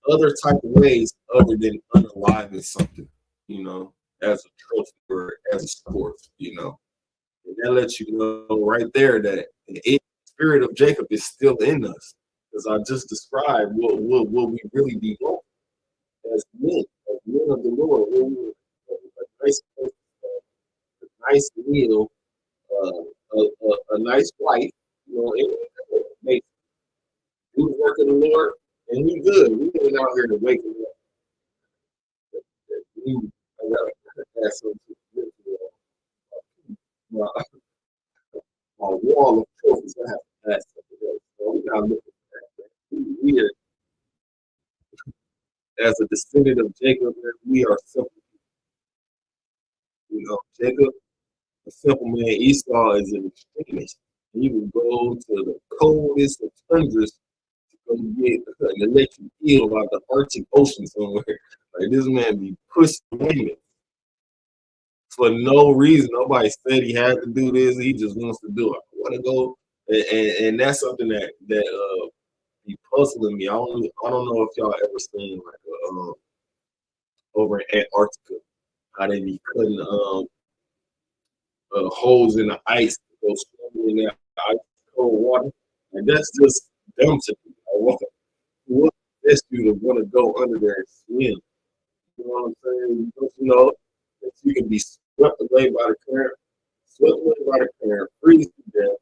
other type of ways other than unaliving something, you know, as a trophy or as a sport, you know. And that lets you know right there that the spirit of Jacob is still in us. As I just described, what we really be going as men of the Lord. A nice place, a nice meal, a nice wife, you know, it makes do the work of the Lord, and we good. We ain't out here to wake him up. I gotta add something to my wall of trophies. I have to add something else. So we're not looking at that. We are, as a descendant of Jacob, we are simple. You know, Jacob, a simple man. Esau is an extremist. He will go to the coldest of tundras to go get an electric eel out the Arctic Ocean somewhere. Like this man be pushing women for no reason. Nobody said he had to do this. He just wants to do it. I want to go, and that's something that be puzzling me. I don't know if y'all ever seen like over in Antarctica how they be cutting holes in the ice to go swimming in that ice cold water. And that's just dumb to me. What possessed you to want to go under there and swim? You know what I'm saying? Don't you know that you can be swept away by the current, freeze to death.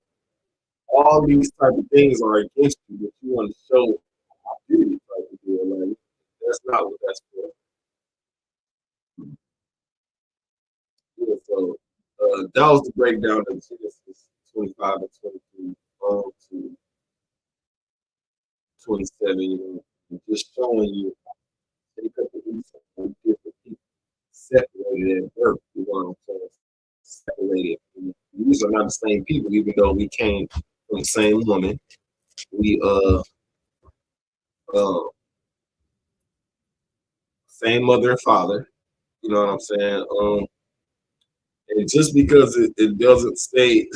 All these type of things are against you, but you want to show how beauty type of deal. Like, that's not what that's for. Yeah, so that was the breakdown of Genesis 25 and 23 to 27. You know, just showing you take up the Esau from different people separated at birth. You know what I'm saying? Separated. These are not the same people, even though we came from the same woman. We same mother and father. You know what I'm saying? And just because it doesn't say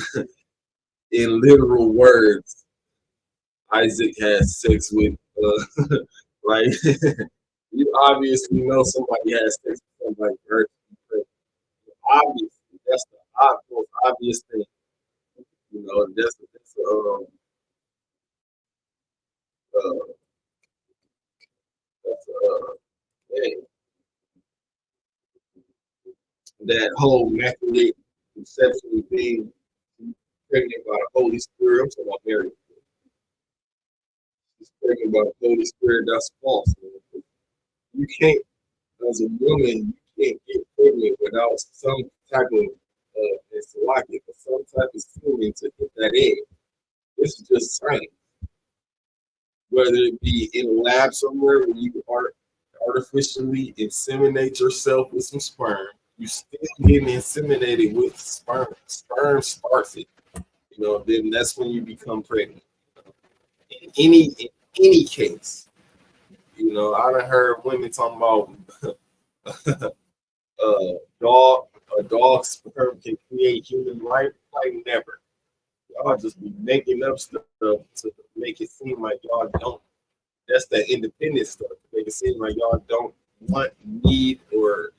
in literal words, Isaac has sex with like you obviously know somebody has sex with somebody hurt. Obviously, that's the most obvious thing. You know, that's thing. That whole immaculate conception of being pregnant by the Holy Spirit. I'm talking about Mary. She's pregnant by the Holy Spirit. That's false. Man. You can't, as a woman, you can't get pregnant without some type of it's like it, but some type of semen to hit that egg. This is just science. Whether it be in a lab somewhere where you artificially inseminate yourself with some sperm, you still getting inseminated with sperm. Sperm starts it. You know, then that's when you become pregnant. In any case, you know, I done heard women talking about a dog sperm can create human life. Like never. Y'all just be making up stuff to make it seem like y'all don't. That's that independent stuff to make it seem like y'all don't want, need, or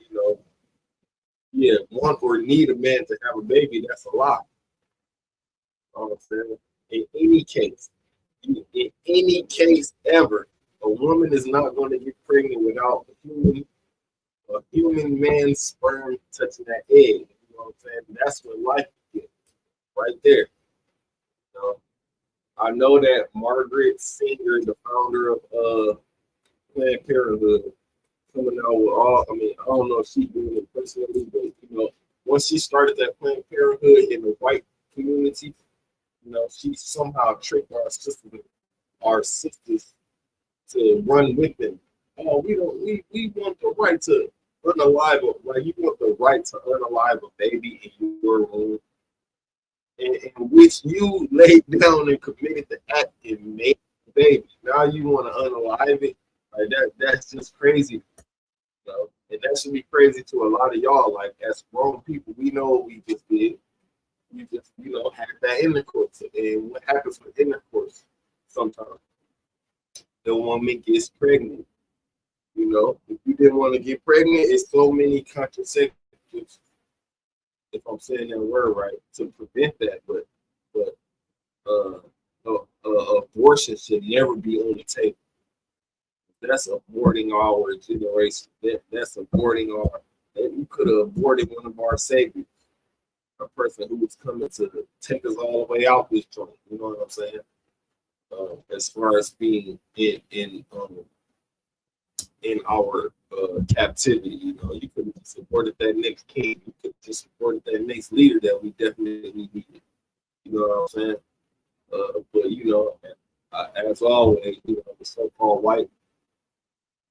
want or need a man to have a baby. That's a lie. You know what I'm saying? In any case ever, a woman is not going to get pregnant without a human man's sperm touching that egg. You know what I'm saying? That's what life is right there. You know? I know that Margaret Singer, the founder of Planned Parenthood, coming out with all. I mean, I don't know if she's doing it personally, but once she started that Planned Parenthood in the white community, she somehow tricked our sisters to run with them. Oh, we want the right to unalive you want the right to unalive a baby in your womb, in which you laid down and committed the act and made the baby. Now you want to unalive it? Like that's just crazy. And that should be crazy to a lot of y'all. Like, as grown people, we know what we just did. We just, had that intercourse. And what happens with intercourse sometimes? The woman gets pregnant. If you didn't want to get pregnant, it's so many contraceptives if I'm saying that word right, to prevent that. But abortion should never be on the table. That's aborting our generation. That's aborting our. We could have aborted one of our saviors, a person who was coming to take us all the way out this joint. You know what I'm saying? As far as being in our captivity, you know, you could have supported that next king. You could have supported that next leader that we definitely needed. You know what I'm saying? But you know, as always, you know, the so-called white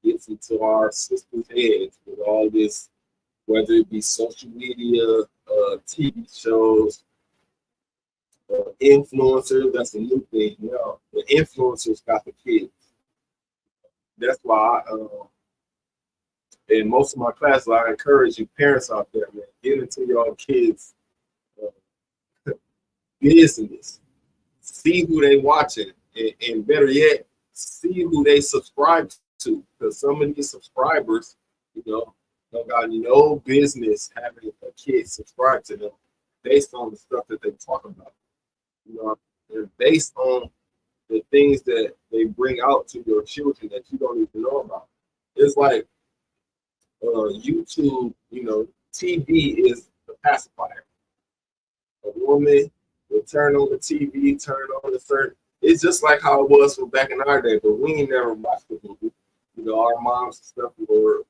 gets into our system's heads with all this, whether it be social media, TV shows, influencers. That's a new thing. You know, the influencers got the kids. That's why in most of my classes, I encourage you parents out there, man, get into your kids' business. See who they watching, and better yet, see who they subscribe to. Because some of these subscribers, you know, don't got no business having a kid subscribe to them based on the stuff that they talk about. You know, and based on the things that they bring out to your children that you don't even know about. It's like YouTube, you know, TV is the pacifier. A woman will turn on the TV, turn on the certain. It's just like how it was from back in our day, but we ain't never watched the movie. You know, our moms and stuff were,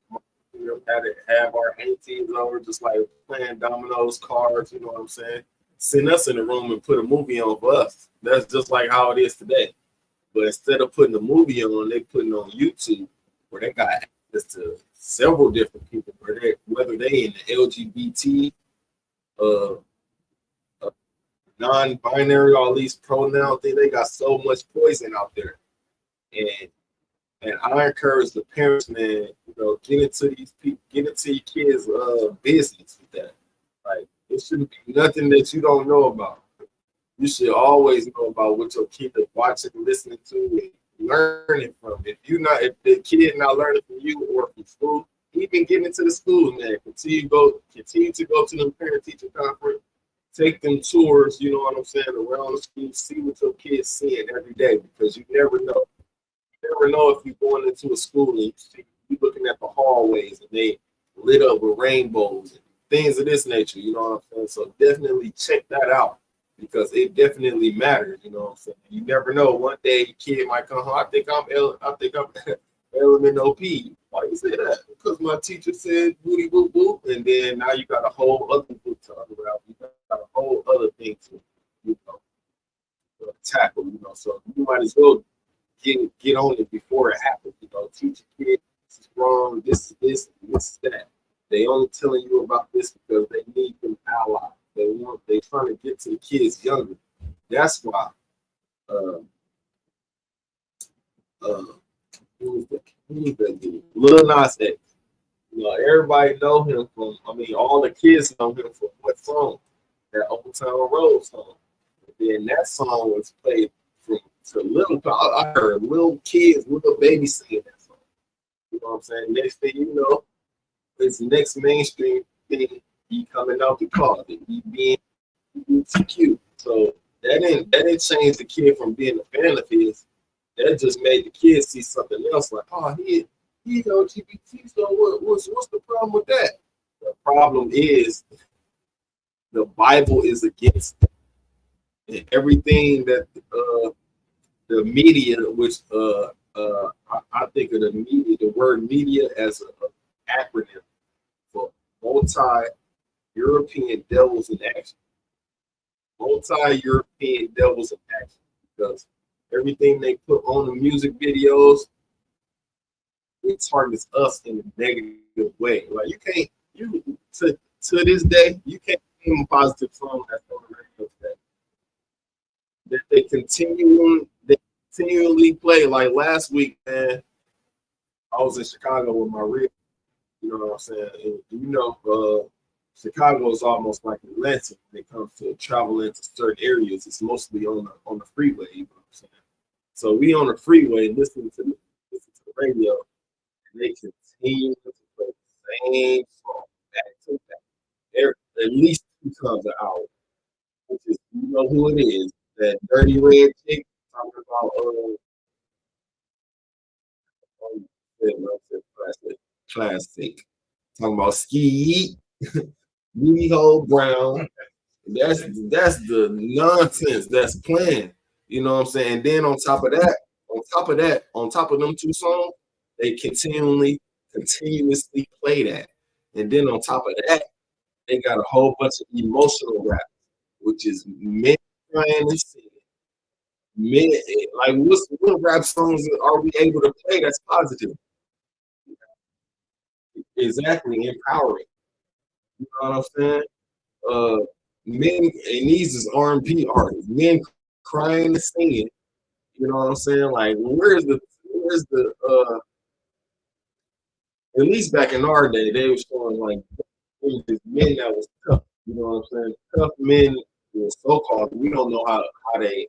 you know, had to have our aunties over, just like playing dominoes, cards, you know what I'm saying? Send us in the room and put a movie on for us. That's just like how it is today. But instead of putting a movie on, they putting on YouTube, where they got access to several different people, whether they in the LGBT, non-binary, all these pronoun things. They got so much poison out there, and I encourage the parents, man, you know, get into these people, get into your kids' business with that. Like, it shouldn't be nothing that you don't know about. You should always know about what your kid is watching, listening to, and learning from. If the kid not learning from you or from school, even get into the school, man. Continue to go to the parent teacher conference. Take them tours, you know what I'm saying, around the school, see what your kids seeing every day, because you never know. You never know if you're going into a school and you looking at the hallways and they lit up with rainbows and things of this nature, you know what I'm saying? So definitely check that out, because it definitely matters, you know what I'm saying? You never know. One day your kid might come home, I think I'm element OP. Why you say that? Because my teacher said booty boop boop, and then now you got a whole other book to unravel. You got a whole other thing to, you know, tackle. You know, so you might as well get on it before it happens. You know, teach your kids this is wrong, this is this, and this is that. They only telling you about this because they need them allies. They trying to get to the kids younger. That's why. Who's that dude? Lil Nas X. You know, everybody know him from. I mean, all the kids know him from what song? That Old Town Road song. And then that song was played from to little. I heard little kids, little babies singing that song. You know what I'm saying? Next thing you know, it's the next mainstream thing. He coming out the car. He being LGBTQ. So that didn't change the kid from being a fan of his. That just made the kids see something else. Like, oh, he LGBT. So what's the problem with that? The problem is the Bible is against it. And everything that the media, which I think of the media, the word media as an acronym for multi-European devils in action. Multi-European devils in action, because everything they put on the music videos, it targets us in a negative way. Like to this day, you can't name a positive song that's on the radio today. That they continually play. Like last week, man, I was in Chicago with my rib. You know what I'm saying? And, you know, Chicago is almost like Atlanta when it comes to traveling to certain areas. It's mostly on the freeway. You know what I'm saying? So we on the freeway listening to the radio, and they continue to play the same song back to back, at least becomes an hour. Which is, you know who it is? That dirty red chick talking about classic. Talking about ski, Beauty Hole Brown. That's the nonsense that's playing. You know what I'm saying? And then on top of them two songs, they continuously play that. And then on top of that, they got a whole bunch of emotional rap, which is men crying and singing. Men, like what rap songs are we able to play that's positive? Exactly, empowering. You know what I'm saying? Men, and these is R&B artists, men crying and singing. You know what I'm saying? Like, where's the at least back in our day, they were showing like men that was tough. You know what I'm saying? Tough men, so-called. We don't know how they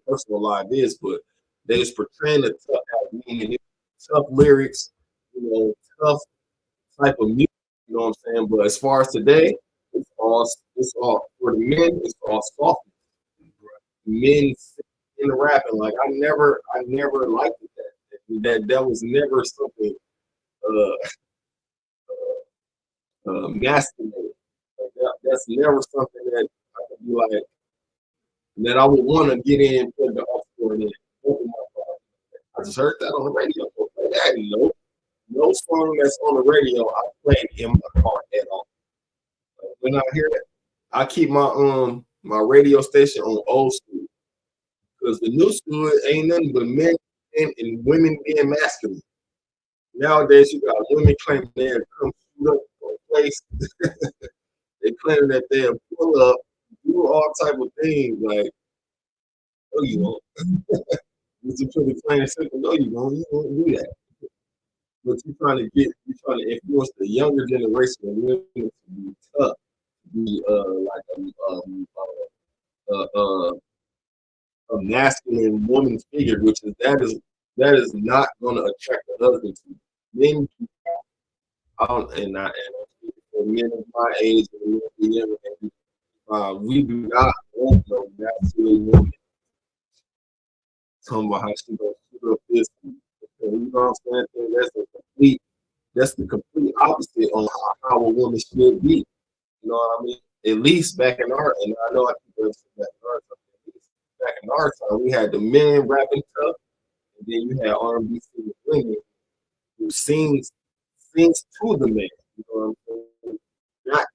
personal life is, but they was portraying the tough meaning, tough lyrics, you know, tough type of music. You know what I'm saying? But as far as today, it's all for the men. It's all soft. Men in the rapping, like I never liked that. That was never something masculine. Like that's never something that I could be like that I would want to get in, put the offspring in. I just heard that on the radio. No song that's on the radio I played in my car at all. When I hear it, I keep my radio station on old school because the new school ain't nothing but men and women being masculine. Nowadays, you got women claiming they'll come shoot up on a place. They claim that they'll pull up, do all type of things like, oh, you won't. It's a pretty plain and simple. No, you won't do that. But you're trying to influence the younger generation of women to be tough, to be a masculine woman figure, which is that is not going to attract the husband to men. And for men of my age and younger, we do not want no masculine woman. Talking about how she gonna shoot up this, you know what I'm saying? That's the complete opposite on how a woman should be. You know what I mean? At least back in our, and I know I keep saying back in our time. Back in our time, we had the men rapping tough, and then you had R&B singing women who sings to the man. You know what I'm saying? Not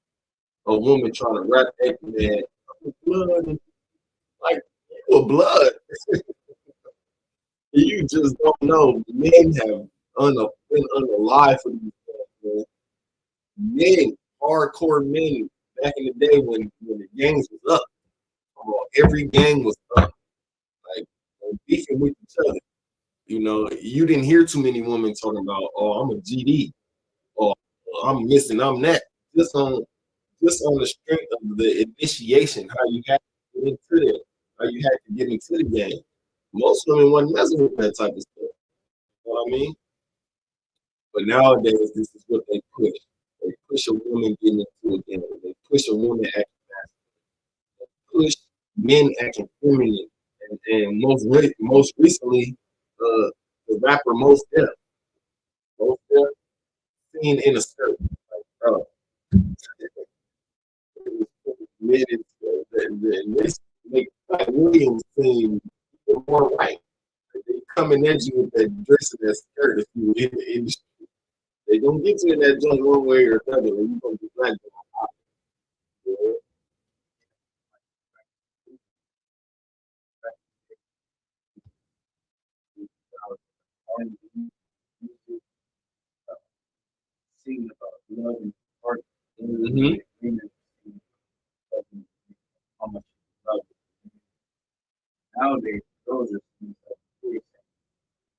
a woman trying to rap at the man. Blood, like you a blood. You just don't know. Men have been unalive for these things, man. Men, hardcore men, back in the day when the gangs was up, every gang was up, like beefing with each other. You know, you didn't hear too many women talking about, "Oh, I'm a GD," or "I'm missing, I'm that." Just on the strength of the initiation, how you had to get into it, how you had to get into the game. Most women wasn't messing with that type of stuff. You know what I mean? But nowadays, this is what they push. They push a woman getting into a game. They push a woman acting masculine. They push men acting feminine. And most recently, the rapper Most Def. Most Def seen in a skirt. Like, bro. Men and this make Williams seem more right. They coming at you with that dress and that skirt if you in the industry. They gonna get you in that joint one way or another, and you gonna be black. Sing about love and heart. How much love. Nowadays, those are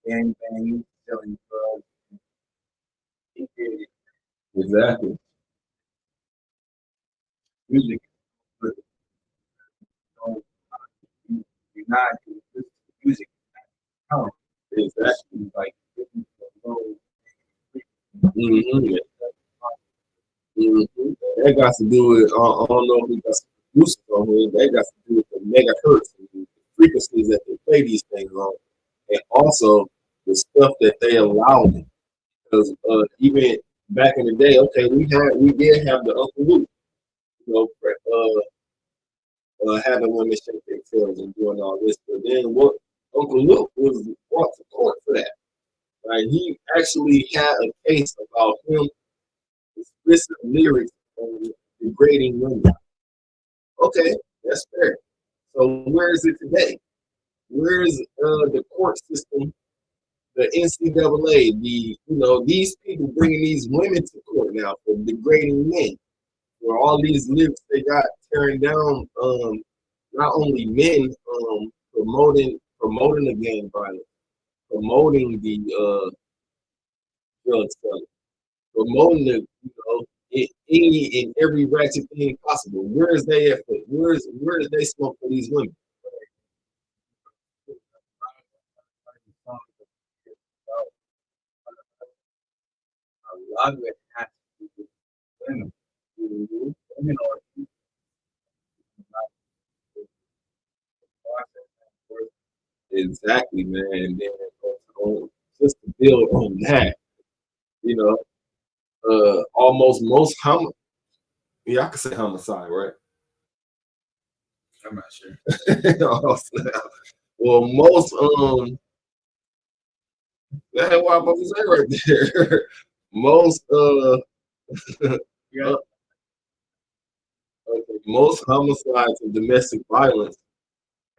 gang banging, selling drugs. Exactly. Music, but you're not listen to music. Exactly. Like, that got to do with, I don't know if we got some producers on here, that got to do with the megahertz and the frequencies that they play these things on. And also the stuff that they allowed. Because even back in the day, okay, we did have the Uncle Luke, you know, having women shake their tails and doing all this. But then what Uncle Luke was brought to court for that. Right? He actually had a case about him explicit lyrics on degrading women. Okay, that's fair. So where is it today? Where is the court system, the NCAA, these people bringing these women to court now for degrading men? For all these lyrics they got tearing down, not only men, promoting the gang violence, promoting the drug selling, promoting the any and every ratchet thing possible. Where is they at? Where did they smoke for these women? A lot of it has to do with women. Women are exactly, man. And then just to build on that, I could say homicide, right? I'm not sure. Well, most that's what I'm about to say right there. Most most homicides and domestic violence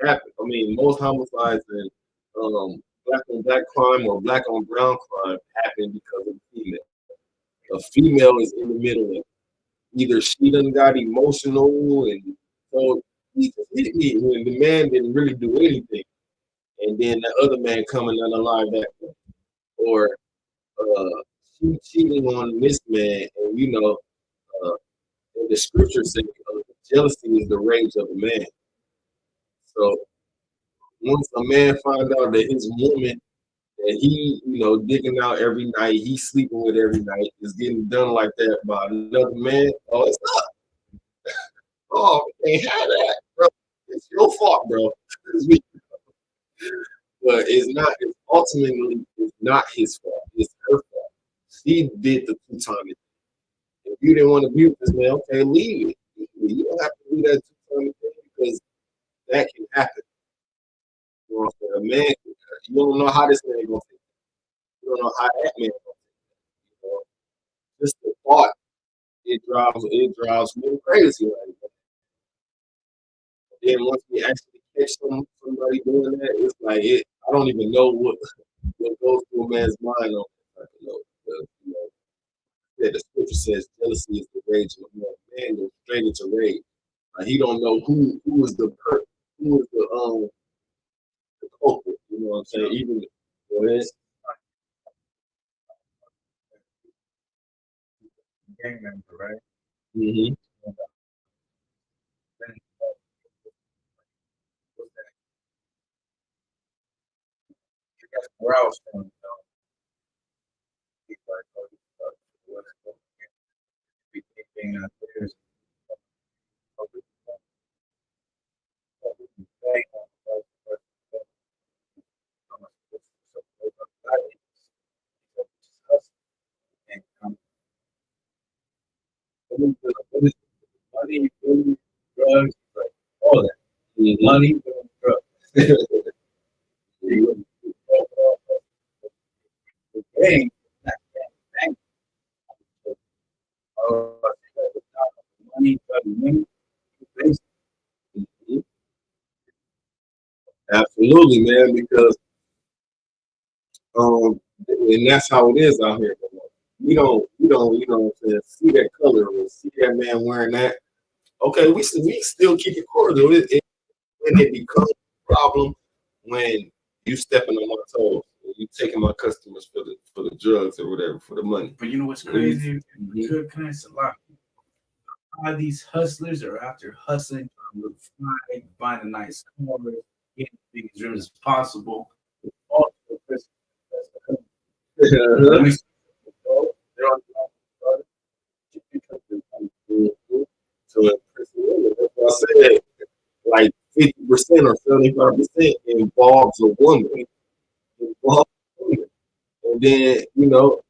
happen. I mean, most homicides and black on black crime or black on brown crime happen because of a female. A female is in the middle of either she done got emotional and so he just hit me when the man didn't really do anything, and then the other man coming down the line back, or she cheating on this man, and the scripture says jealousy is the rage of a man. So once a man find out that his woman that he, digging out every night, he's sleeping with every night, is getting done like that by another man, oh, it's not. Oh, we can't have that, bro. It's your fault, bro. But ultimately it's not his fault. It's her fault. She did the 2 times. If you didn't want to be with this man, okay, leave it. You don't have to do that 2 times because that can happen. You know what I'm saying? A man, you don't know how this man gonna take it. You don't know how that man gonna take it. Just the thought, it drives me crazy right now. Then once we actually catch somebody doing that, it's like I don't even know what goes through a man's mind on that type of note. Because, the scripture says jealousy is the rage of a man. Man goes straight into rage. He don't know who is the culprit. You know what I'm saying? Even go ahead. Gang member, right? Mm-hmm. Where I was from, money, food, drugs, all that. Money, drugs. The game, not that money, money. Absolutely, man, because and that's how it is out here. We don't, see that color or see that man wearing that. Okay, we still keep it cordial. When it becomes a problem when you stepping on my toes, you taking my customers for the drugs or whatever, for the money. But you know what's crazy? Can I say a lot? A lot of these hustlers are out there hustling, trying to look fly, buying a nice car, getting as big as dreams as possible. All to impress women. That's why I said like 50% or 75% involves a woman. Involves a woman. And then, you know,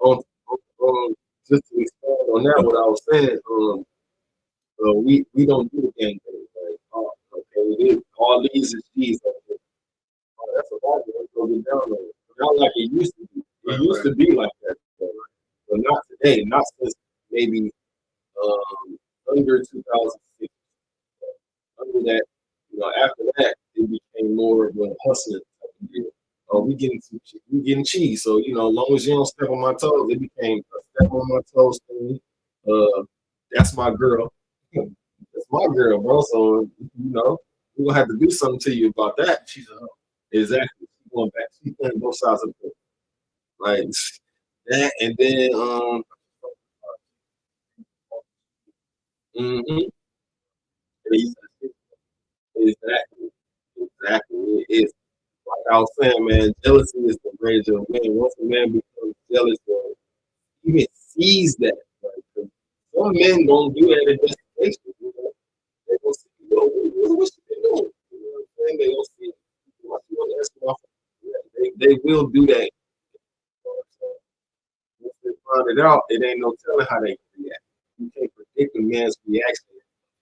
on just to expand on that, what I was saying, we don't do the gang thing. Like, oh, okay, it is all these is these. Oh, that's a lot. Let's go get down on it. Not like it used to be. It used to be like that, but not today. Not since maybe under 2006. Under that, you know, after that, it became more of a hustling type of deal. We getting cheese. So you know, as long as you don't step on my toes, it became a step on my toes thing. That's my girl. That's my girl, bro. So you know, we're gonna have to do something to you about that. She's a hoe. Exactly. She's going back. She's playing both sides of the like that, and then mm-hmm. Exactly. Exactly. It is. Like I was saying, man, jealousy is the rage of man. Once a man becomes jealous or even sees that, like, 'cause some men don't do that investigation. You know? They don't see, you know, what you been doing. You know what I'm saying? They don't see what you want to ask them off. Yeah, they will do that. You know what I'm saying? Once they find it out, it ain't no telling how they react. You can't predict a man's reaction.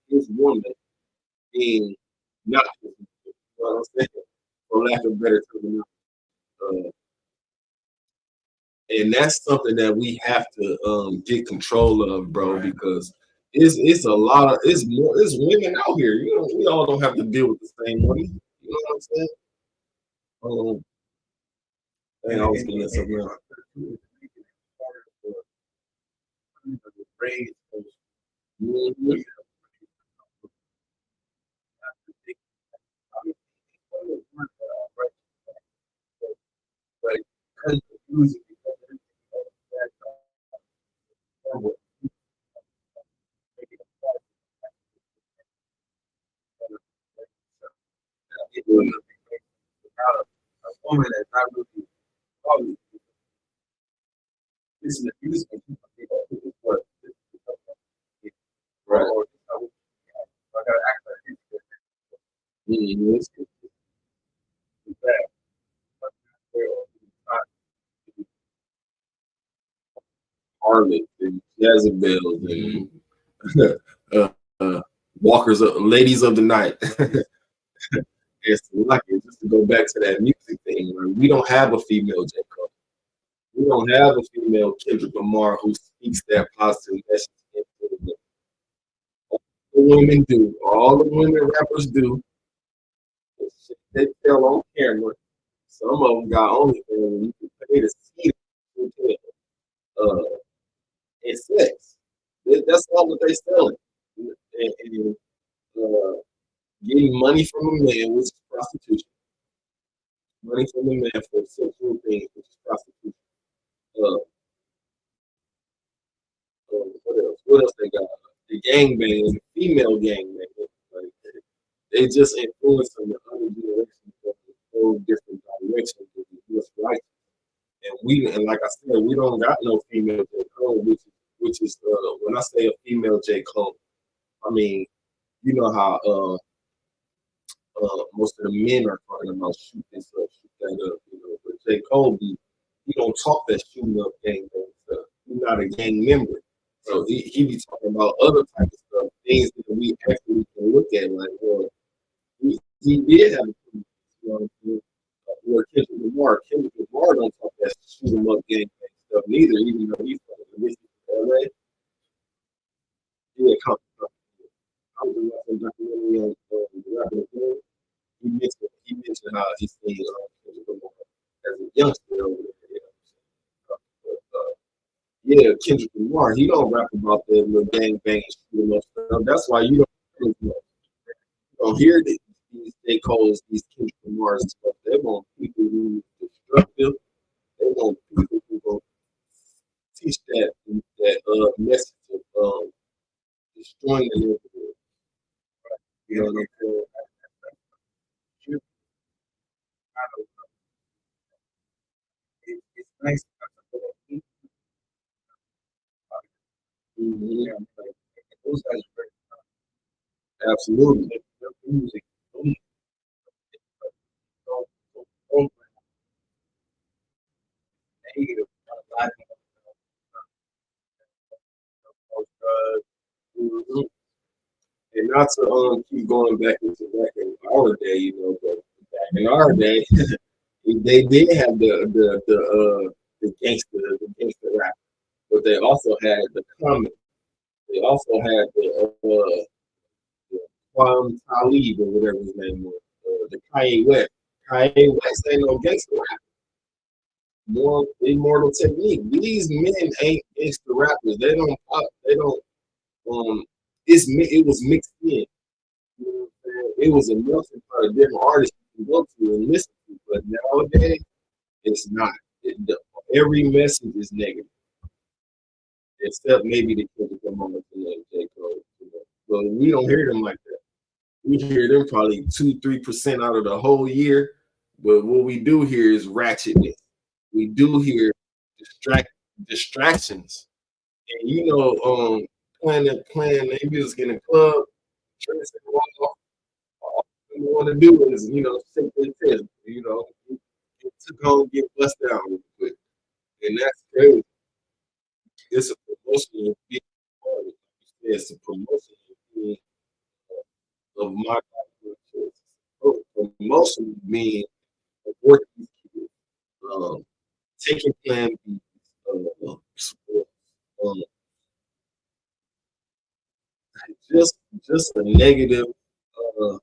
His woman being not his woman. You know what I'm saying? For lack of better terminology. And that's something that we have to get control of, bro, because it's a lot of it's women out here. You know, we all don't have to deal with the same women. You know what I'm saying? I was getting something else. Mhm. A woman that's not really probably this is the music what Right. I gotta act like Mhm. it's bad. Harlots and Jezebels and uh, walkers, ladies of the night. It's lucky just to go back to that music thing. Like, we don't have a female J. Cole. We don't have a female Kendrick Lamar who speaks that positive message into the all the women do. All the women rappers do. The shit they tell on camera. Some of them got OnlyFans and you can pay to see them. And sex. That's all that they selling. And getting money from a man, which is prostitution. Money from a man for sexual things, which is prostitution. Uh, what else? What else they got? The gangbang, the female gangbang. Like, they just influencing the other generation to go different directions with what's right. And like I said, we don't got no female J. Cole, which is when I say a female J. Cole, I mean, you know how most of the men are talking about shoot this up, shoot that up, you know. But J. Cole, he don't talk that shooting up gang stuff. He's not a gang member. So he be talking about other type of stuff, things that we actually can look at, like, well, he did have a you know, where Kendrick Lamar don't talk that shoot 'em up gang stuff neither, even though he's from LA. Yeah, I was watching a documentary on the rapper King. He mentioned how he seen Kendrick Lamar as a youngster over there. You know what I'm saying? Yeah, Kendrick Lamar, he don't rap about the little gang bang shoot 'em up stuff. That's why don't hear these J. Cole's, these Kendrick Lamar's and stuff. They want people who are destructive. They want people who will teach that message of destroying the neighborhood. You know what I'm saying? It's nice. Mhm. those guys are very Absolutely. their music. So programmed, negative, Mhm. And not to keep going back in our day, you know, but back in our day, they did have the gangster rap, but they also had the comic. They also had the Kwame Talib or whatever his name was, the Kanye West. Kanye West ain't no gangster rap. More Immortal Technique. These men ain't gangster rappers. They don't pop. They don't. It was mixed in. You know what I'm saying? It was a melting pot of different artists you can go to and listen to. But nowadays, it's not. Every message is negative, except maybe the Kendrick Lamar and J. Cole. You know. But we don't hear them like that. We hear them probably 2-3% out of the whole year. But what we do hear is ratchetness. We do hear distractions. And you know, playing their music in the club, dressing all you want to do is, you know, sit their test, you know, to go and get bust down real quick. And that's crazy. It's a promotional big part. It's a promotional of my life. Promotion means working these kids, taking plan B, um, just a negative uh,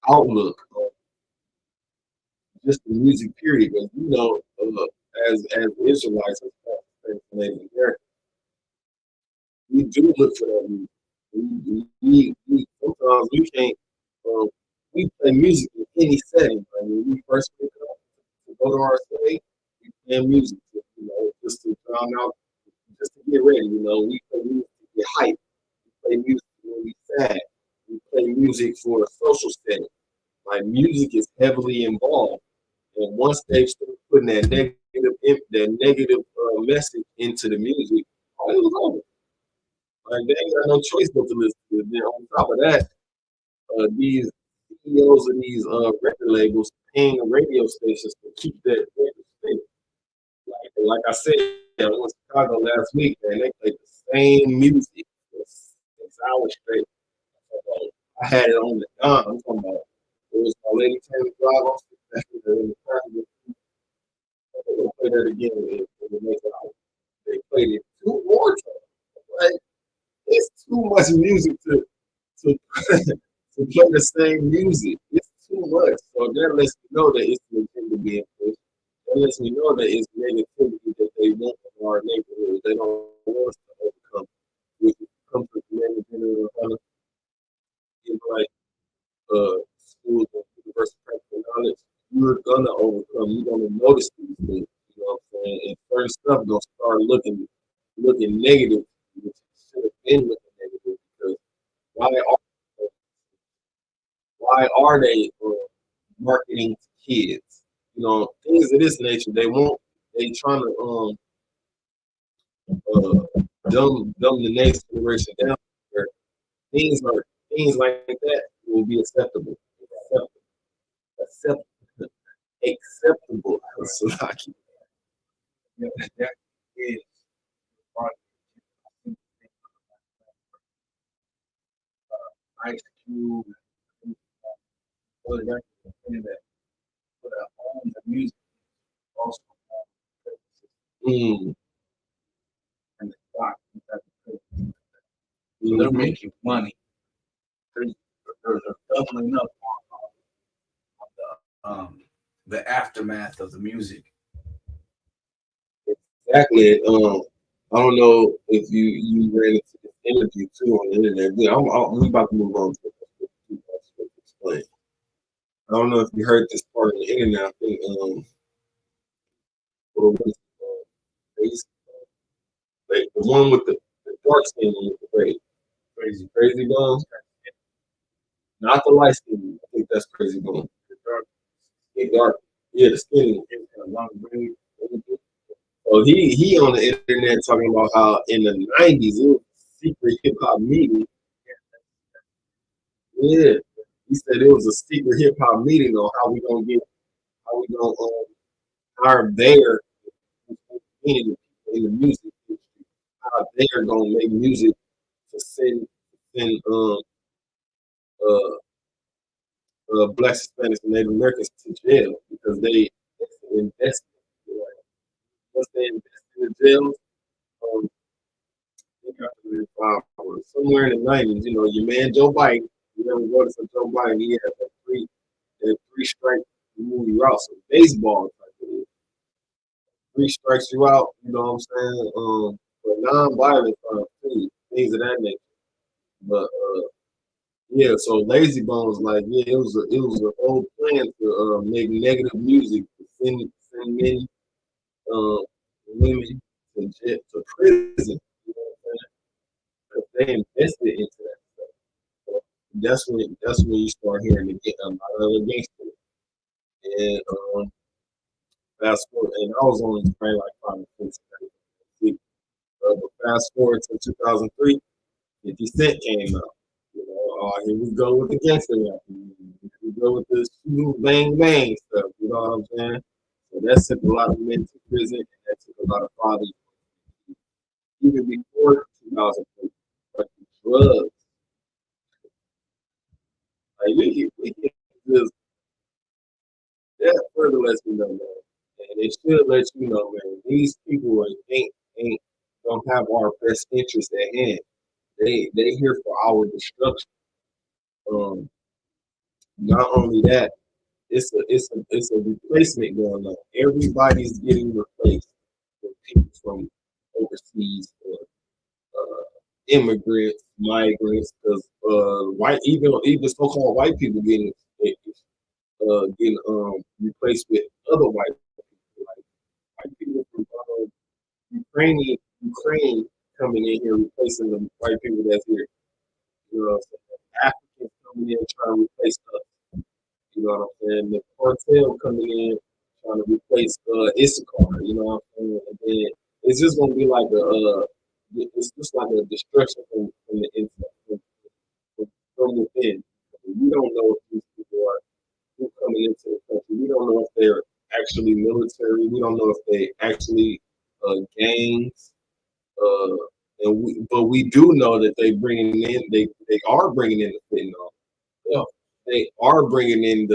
outlook on just the music period. Because you know, as Israelites, as Native Americans, we do look for that music. We sometimes we can't. We play music in any setting. I mean, we first pick it up to go to our state, we play music, to, you know, just to drown out, just to get ready. You know, we play music to get hyped. We play music when we sad. We play music for a social setting. Like music is heavily involved, and once they start putting that negative message into the music, oh, it was over. Like they ain't got no choice but to listen to it. Then on top of that, these CEOs of these record labels paying the radio stations to keep that record state. Like I said, I went to Chicago last week, and they played the same music for 6 hours straight. I had it on the dime. I'm talking about it was my lady Tammy Drive on in the car. They're gonna play that again in the next hour. They played it 2 more times. Right? It's too much music to to play the same music. It's too much. So that lets me know that it's intended being pushed. That lets me know that it's negativity that they want in our neighborhood. They don't want us to overcome. Which comes to the general kind of like schools and universal practical knowledge. You're gonna overcome. You're gonna notice these things. You know what I'm saying? And certain stuff gonna start looking negative. Which should have been looking negative because why are they marketing to kids? You know, things of this nature. They trying to dumb the next generation down. Where things like that will be acceptable. Acceptable. Salaki. Yeah, that is part of Ice Cube, other guys that put on the music also Mm. and the stock. So they're making money. There's doubling up on the aftermath of the music. Exactly. I don't know if you ran into this interview too on the internet. We about to move on to explain. I don't know if you heard this part of the internet. I think what was like the one with the dark skin with the crazy bones. Not the light skin. I think that's crazy bone. The dark. Yeah, the skinny. Long braid. So he on the internet talking about how in the 90s it was a secret hip hop meeting. Yeah, he said it was a secret hip hop meeting on how we gonna hire their in the music industry, how they're gonna make music to send uh Black, Hispanics, and Native Americans to jail because they invested. Once they invested in the jails, um, somewhere in the 90s, your man Joe Biden, you ever voted for Joe Biden, he had that three strike remove you out. So baseball type of it. 3 strikes you out, you know what I'm saying? For non-violent crimes, things of that nature. But yeah, so Lazy Bone was like, yeah, it was a whole plan to make negative music to send men, women to prison. You know what I'm saying? Because they invested into that stuff. So that's when you start hearing a lot of the gangsters. And fast forward, and I was only probably like 5 or 6. But fast forward to 2003, 50 Cent came out. Here we go with the gangster rap. Here we go with this bang bang stuff. You know what I'm saying? So that sent a lot of men to prison, and that took a lot of fathers. Even before 2003, but the drugs. Like we can just that further lets me know, man. And it should let you know, man. These people ain't don't have our best interest at hand. They here for our destruction. Not only that, it's a replacement going on. Everybody's getting replaced with people from overseas or immigrants, migrants, because white even so-called white people getting replaced with other white people, like white people from Ukraine coming in here replacing the white people that's here. You know what I'm saying? Africans coming in trying to replace us. You know what I'm saying? The cartel coming in trying to replace Issachar. You know what I'm saying? And then it's just gonna be like it's just like a destruction from the inside, from within. We don't know if these people are who coming into the country. We don't know if they're actually military. We don't know if they actually gangs. But we do know that they are bringing in the fentanyl. Yeah, they are bringing in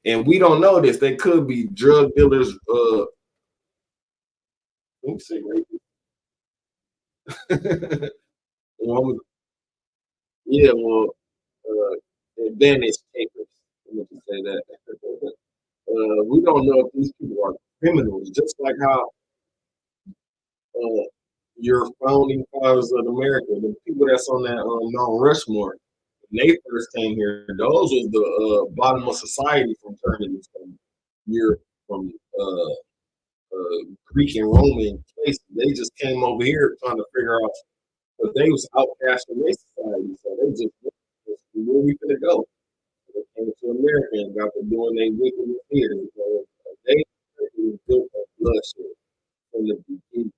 and we don't know this. They could be drug dealers. Let me see, right? Yeah, well, advantage takers. Let me just say that. We don't know if these people are criminals, just like how your founding fathers of America, the people that's on that Mount Rushmore, when they first came here, those was the bottom of society from turning from Europe, from Greek and Roman places. They just came over here trying to figure out, because they was outcast in their society, so they just where we finna go. So they came to America and got to doing their wickedness here. So they was built on bloodshed from the beginning.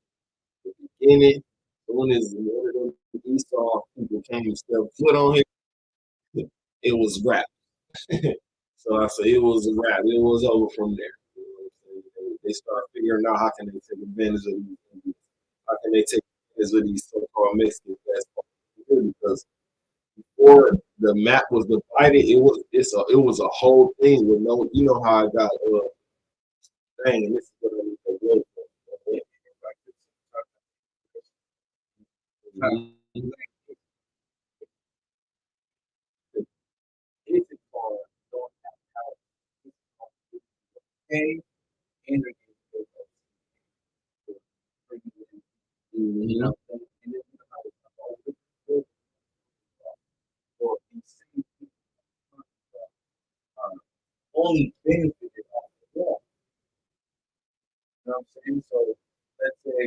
The beginning, soon as one of them Esau people came and stepped foot on it, it was rap. So I said it was a wrap. It was over from there. You know, they start figuring out how can they take advantage of these, how can they take advantage of these so-called Mexicans that's because before the map was divided, it was a whole thing with no, you know how I got dang, this is what I need to go for. Only benefited off the wall. You know what I'm saying? So let's say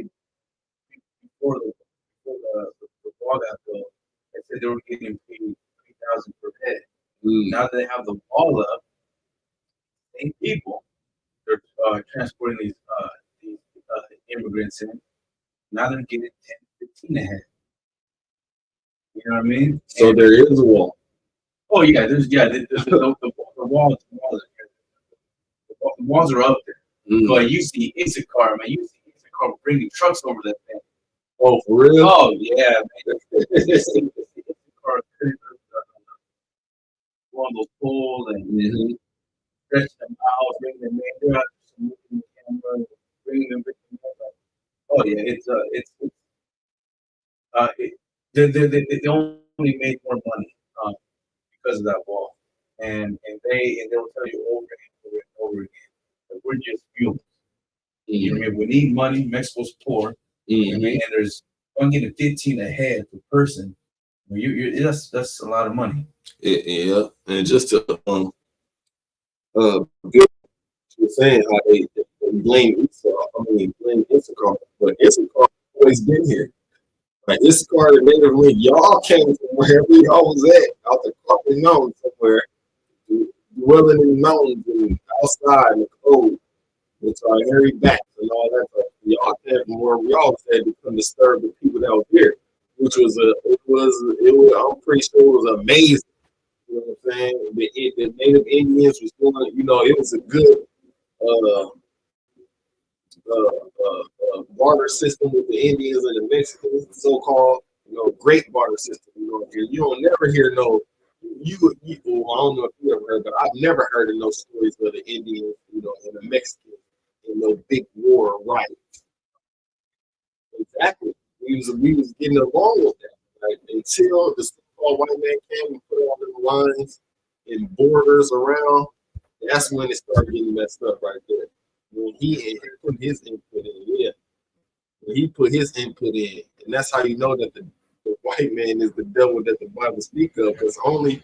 before the wall got built, they said they were getting paid 3,000 per head. Now that they have the wall up, same people, they're transporting these immigrants in. Now they're getting 10, 15 a head. You know what I mean? So there is a wall. Oh yeah, the walls are up there. But you see Instacart, man. You see Instacart bringing trucks over that thing. Oh, for real? Oh yeah, man. Instacart on those poles and stretch them out, bring them in, moving the camera, bringing them. Oh yeah, they only made more money because of that wall, and they'll tell you over and over again that we're just humans. You know what I mean? We need money. Mexico's poor. You know what I mean? And there's I'm getting 15 a head per person. That's a lot of money. Yeah, and just to good you're saying how they blame blame Instacart, but Instacart always been here. Like Instacart and Native Link, y'all came from wherever y'all was at, out the corporate mountains somewhere, dwelling in the mountains and outside in the cold with our hairy backs and all that stuff. Y'all came from where we all had to come disturb the people that were here, which was I'm pretty sure it was amazing. You know what I'm saying? The Native Indians was doing, it was a good barter system with the Indians and the Mexicans, so-called, great barter system. You don't never hear well, I don't know if you ever heard, but I've never heard of no stories of the Indians, and the Mexicans in no big war riots. Exactly. We was getting along with that, right? Until the so-called white man came and put all the lines and borders around. That's when it started getting messed up right there. When he put his input in, when he put his input in, and that's how you know that the white man is the devil that the Bible speaks of, because only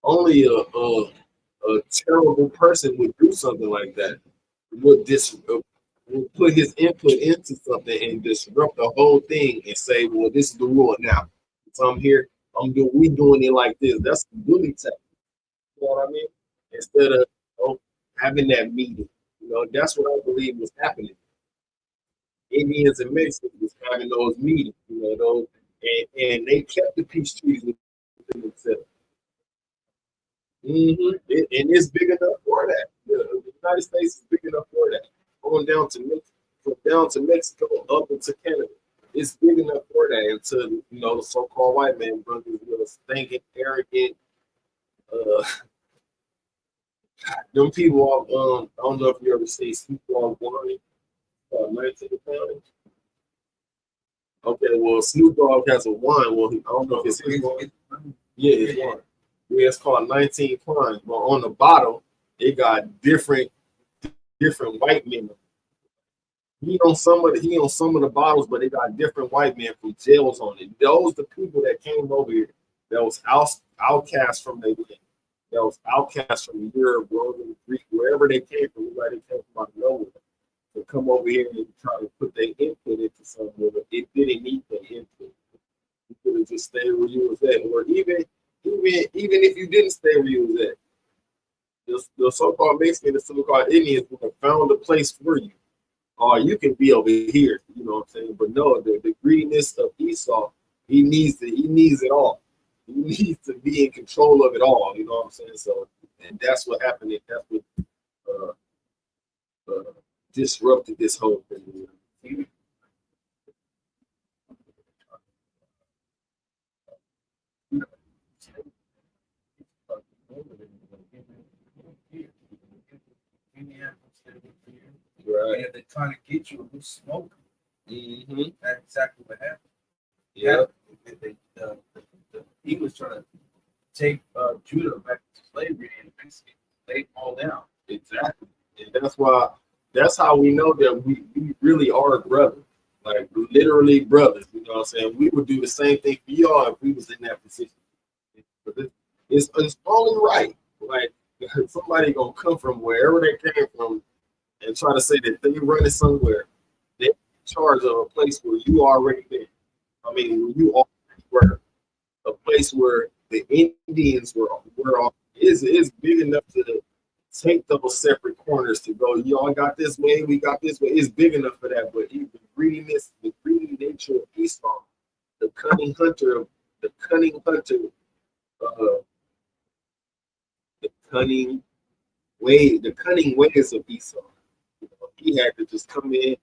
a terrible person would do something like that. Would put his input into something and disrupt the whole thing and say, well, this is the rule now. So I'm here, we doing it like this. That's the bully tactic. You know what I mean? Instead of having that meeting. That's what I believe was happening. Indians and Mexicans was having those meetings, and they kept the peace treaties within themselves. And it's big enough for that. The United States is big enough for that. Going down to Mexico, up into Canada, it's big enough for that. Until the so-called white man brothers were stinking, arrogant. Them people, I don't know if you ever see Snoop Dogg wine, 19 pounds. Okay, well, Snoop Dogg has a wine. Well, I don't know if it's his wine. Yeah, it's wine. Yeah, it's called 19 Crimes. But on the bottle, it got different white men. He on some of the bottles, but it got different white men from jails on it. Those the people that came over here that was outcast from their land. That was outcast from Europe, Roman, Greek, wherever they came from. Everybody came from out of nowhere to come over here and try to put their input into something, but it didn't need their input. You could have just stayed where you was at, or even if you didn't stay where you was at, the so-called Mexican, the so-called Indians would have found a place for you. Or you can be over here, you know what I'm saying? But no, the greediness of Esau, he needs it all. He needs to be in control of it all, you know what I'm saying? So, and that's what happened. That's what disrupted this whole thing. Right. They're trying to get you to smoke. That's exactly what happened. Yeah. He was trying to take Judah back to slavery and basically lay all down. Exactly. And that's how we know that we really are brothers. Like literally brothers. You know what I'm saying? We would do the same thing for y'all if we was in that position. But it's only right. Like somebody gonna come from wherever they came from and try to say that they running somewhere, they're in charge of a place where you already been. I mean, where you already were. A place where the Indians were is big enough to take those separate corners to go, y'all got this way, we got this way. It's big enough for that. But the greedy nature of Esau, the cunning hunter of the cunning hunter, the cunning the cunning ways of Esau. You know, he had to just come in,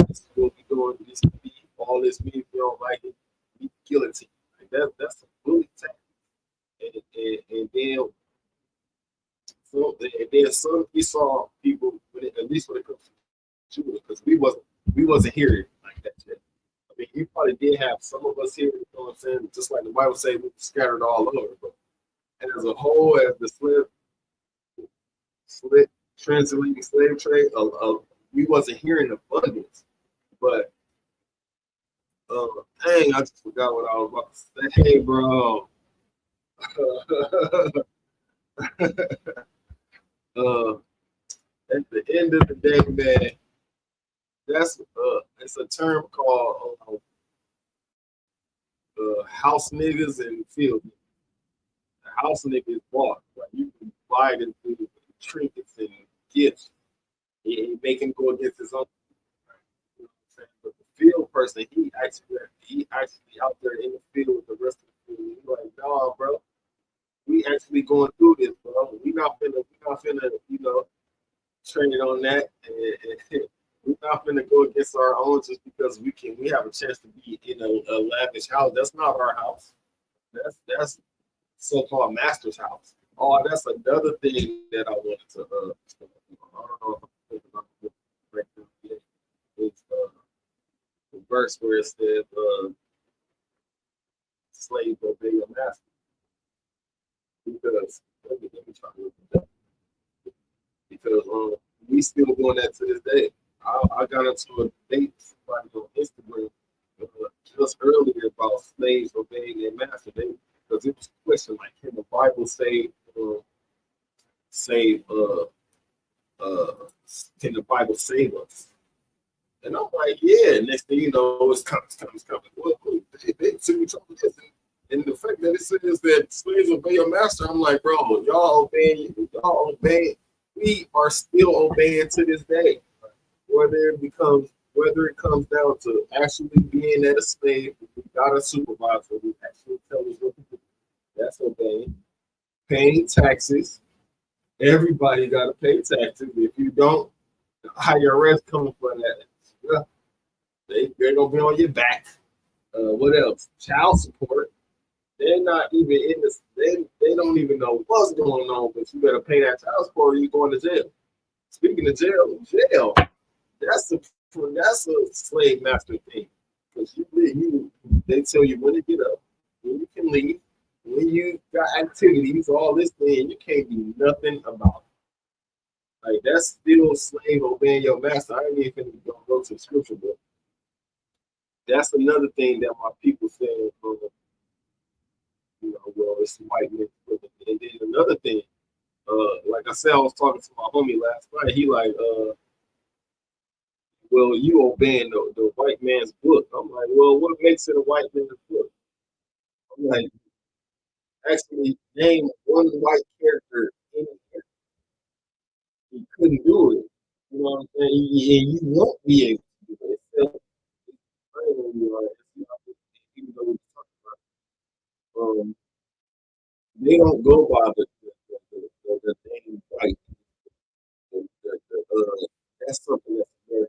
this is what we doing, this is me, all this me, if you don't like it, we kill it to you. Like that's a bully tactic. And then some Esau people, at least when it comes to Judah, because we wasn't here like that yet. I mean, you probably did have some of us here, you know what I'm saying? Just like the Bible says, we scattered all over. But as a whole, as the transatlantic slave trade, we wasn't here in abundance. But dang, I just forgot what I was about to say. Hey, bro. At the end of the day, man, that's it's a term called house niggas and field niggas. A house nigga is bought. Like you can buy them through trinkets and gifts. He make him go against his own. You know what I'm saying? But the field person, he actually out there in the field with the rest of the field. He's like, nah, bro, we actually going through this, bro. We not finna, you know, train it on that, and we're not finna go against our own just because we have a chance to be in a lavish house. That's not our house. That's so-called master's house. Oh, that's another thing that I wanted to I don't know if I'm thinking about the right now yet. It's the verse where it says slave obey your master. Because let me try to look at that. Because we still doing that to this day. I got into a debate with somebody on Instagram just earlier about slaves obeying their master. Because it was a question like, can the Bible can the Bible save us? And I'm like, yeah. Next thing you know, it's coming. Well, they took me talking this, and the fact that it says that slaves obey your master, I'm like, bro, y'all obey. We are still obeying to this day. Whether it comes down to actually being at a slave, we got a supervisor who actually tells us what to do. That's obeying. Paying taxes. Everybody got to pay taxes. If you don't, the IRS coming for that. Yeah, they're gonna be on your back. What else? Child support. They're not even in this. They don't even know what's going on. But you better pay that child support, or you're going to jail. Speaking of jail. That's a slave master thing, because they tell you when to get up, when you can leave, when you got activities, all this thing, you can't do nothing about it. Like that's still slave obeying your master. I ain't even gonna go to the scripture, but that's another thing that my people say. You know, well, it's white men. And then another thing, like I said, I was talking to my homie last night. He like, well, you obeying the white man's book. I'm like, well, what makes it a white man's book? I'm like, actually, name one white character in here. He couldn't do it. You know what I'm saying? And you won't be able to do it. So, even though we talk about, they don't go by the name white. That's something that's very,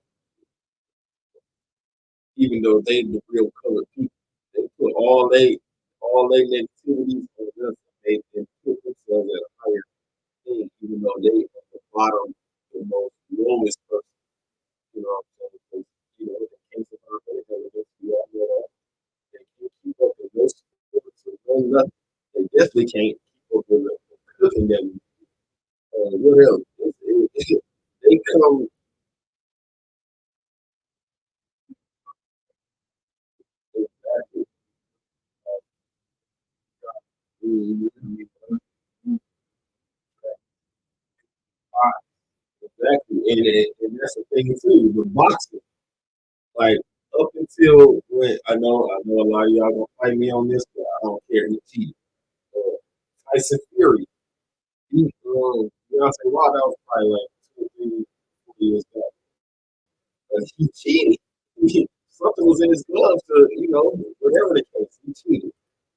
even though they the real colored people, they put all they negativities on us, and put themselves at a higher thing, even though they at the bottom, the most lowest person. You know what I'm saying? Because, you know, they can't survive anything. We all know that. They can't keep up with most sports, nothing. They definitely can't keep up with the cooking that we do. What else? They come. Exactly. Exactly, and that's the thing too. The boxing, like up until when I know a lot of y'all gonna fight me on this, but I don't care. He cheated. Tyson Fury, say, wow, that was probably like 2 or 3 years back. But he cheated. Something was in his glove to, whatever the case, he cheated.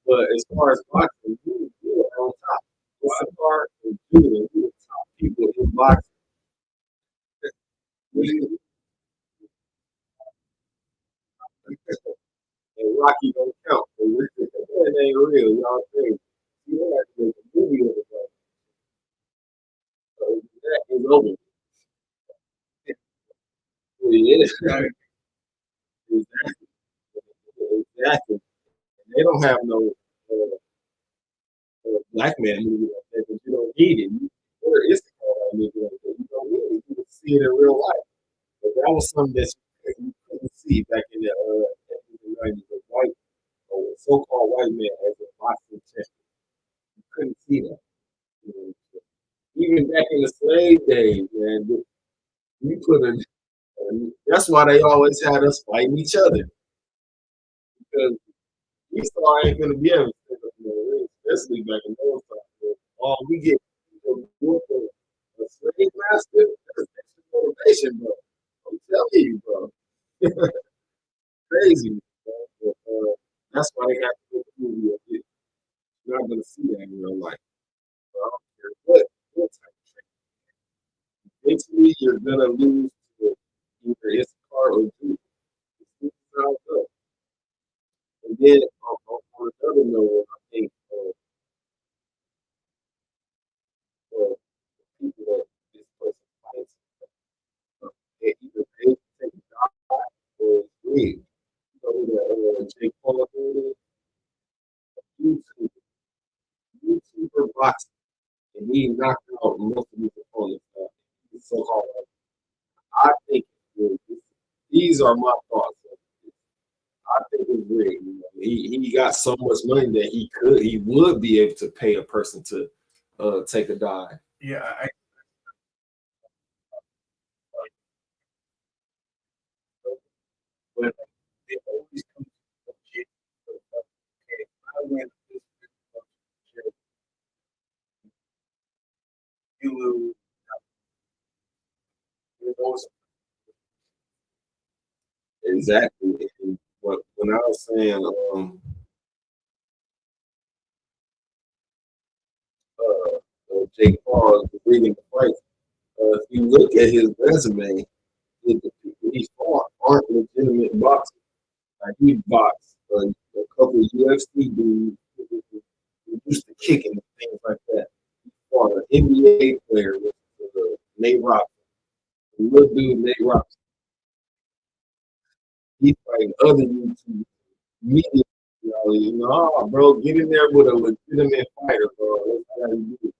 But as far as boxing, you are on top. Issachar and Judah, you the top people in boxing. And Rocky don't count. That ain't real, y'all think. You have to make a movie of it. So that is over. Yeah, exactly. And they don't have no black man movie like that because you don't need it. Where is the kind of movie like that? You don't need it. You can see it in real life. But that was something that you couldn't see back in the 90s. A white, or so-called white man as a boxing champion. You couldn't see that. You know? Even back in the slave days, man, you couldn't. That's why they always had us fighting each other because we saw ain't gonna be able to stand up in the ring, especially back in those times. All we get a slave master, that's extra motivation, bro. I'm telling you, bro. Crazy, bro. But, that's why they have to make a movie of it. You're not gonna see that in real life. So I don't care what type of training. Eventually, you're gonna lose to either Issachar or Judah. It's how it goes. And then on another note, I think people that this person fights, they either pay to take a job or it's rigged. You know that Jake Paul is YouTuber boxing, and he knocked out most of his opponents. It's so hard. I think these are my thoughts. I think it's rigged. You know? He got so much money that he would be able to pay a person to take a dive. Yeah, but they always come to the shit. Okay, I went this shit. You lose. There's always Exactly. And when I was saying Jake Paul rigging the fight, if you look at his resume, the people he fought aren't legitimate boxers. Like he boxed a couple of UFC dudes who used to kicking and things like that. He fought an NBA player with Nate Robinson. The little dude Nate Robinson. He's fighting other YouTube media. You know, oh, bro, get in there with a legitimate fighter, bro. That's how you do it.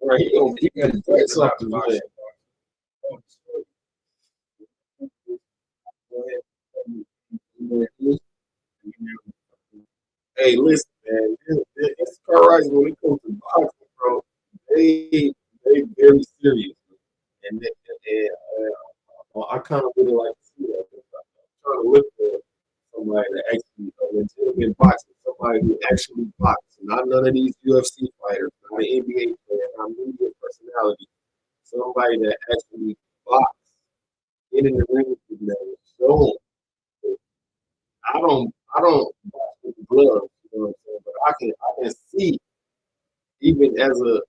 Right, he got to get something, man. Hey, listen, man. It's alright when it comes to boxing, bro. They very serious, and I kind of really like to see that. I'm trying to look for somebody that actually legitimate boxing, somebody who actually boxes, not none of these UFC fighters, not an NBA player, not media personality, somebody that actually boxes, get in the ring with them, show them. I don't box with the gloves, you know what I'm saying? But I can see, even as a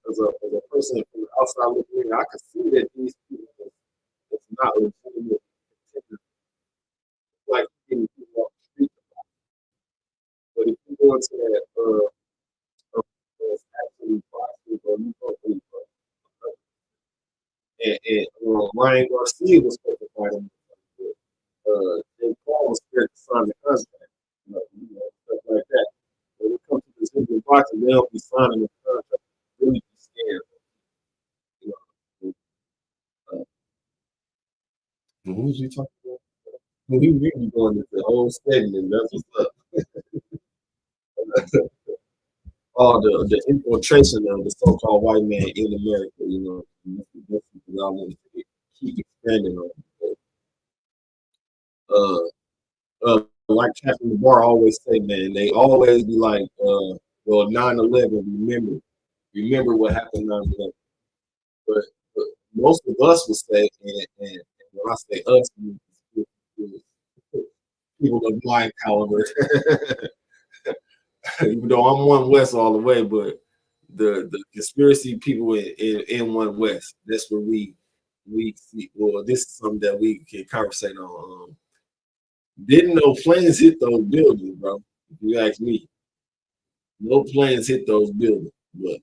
person from the outside looking in, I can see that these people it's not legitimate contenders. Like getting people off the street. But if you go into that actually boxing or you go to Ryan Garcia was supposed to fight him. Jake Paul was scared to sign the contract. Stuff like that. When it comes to this Indian boxing, they don't be signing the contract. Really be scared. Who was you talking about? We really going into the whole segment. That's what's up. All the infiltration of the so-called white man in America, you know, that's what I want to keep expanding on. Like Captain DeBar always say, man, they always be like, well, 9/11, remember what happened 9/11. But most of us would say, and when I say us, people of my caliber. Even though I'm one West all the way, but the conspiracy people in one West, that's where we see. Well, this is something that we can conversate on. Didn't no planes hit those buildings, bro? If you ask me, no planes hit those buildings. But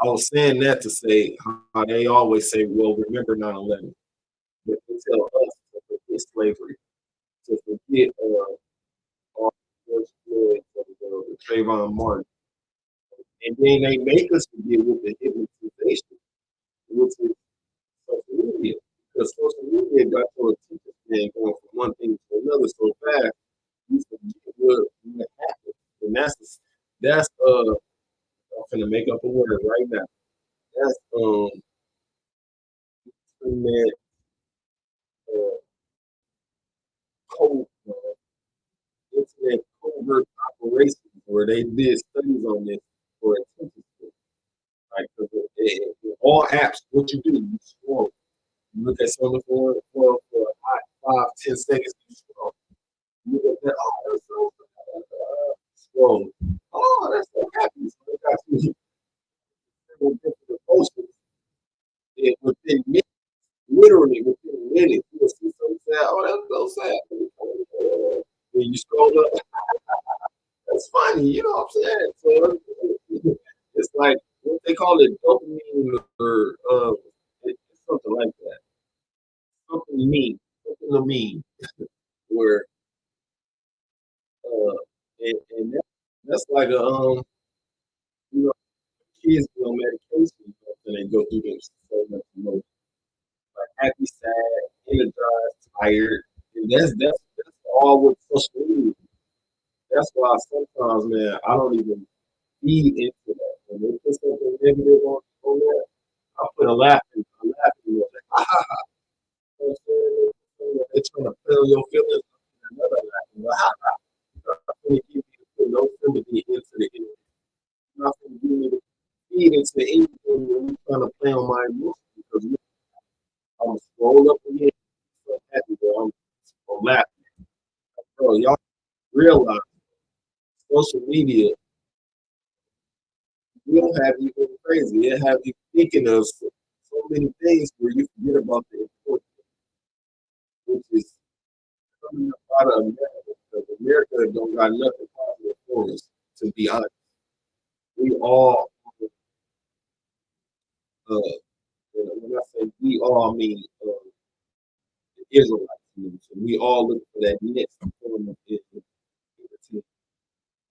I was saying that to say how they always say, well, remember 9/11. But they tell us to forget slavery, to forget all the George Floyd, the Trayvon Martin. And then they make us forget with the hypnotization, which is social media. Because social media got your attention span going from one thing to another so fast, you forget what happened. And that's I'm gonna make up a word right now. That's internet uh, code, internet covert operations where they did studies on this for attention span. Right? Because all apps, what you do, you scroll. You look at something for a hot 5-10 seconds, you scroll. You look at that, oh, that's so scroll. Oh, that's so happy. So they got you different emotions. And within minutes, literally within minutes, you'll see something sad. Oh, that's so sad. When you scroll up, that's funny, you know what I'm saying? So it's like what they call it dopamine or it's something like that. Something mean, something to mean, where and that's like a you know kids be on medication and they go through this so much emotion, like happy, sad, energized, tired, and that's all with social media. That's why sometimes, man, I don't even feed into that. When they put something negative on there, I put a laughing emoji. Ha ha ha. You know what I'm saying? They trying to fill your feelings. Another laughing. Ha ha. I'm going to give you to put no sympathy into the energy. I'm not going to give you to feed into anything when you're trying to play on my emotions because I'm going to scroll up again. I'm so happy, bro. I'm laughing. Bro, y'all realize social media will have you going crazy. It'll have you thinking of so many things where you forget about the important, which is coming up out of America. Because America don't got nothing positive for us, to be honest. We all, when I say we all, I mean the Israelites. So we all look for that next form of entertainment.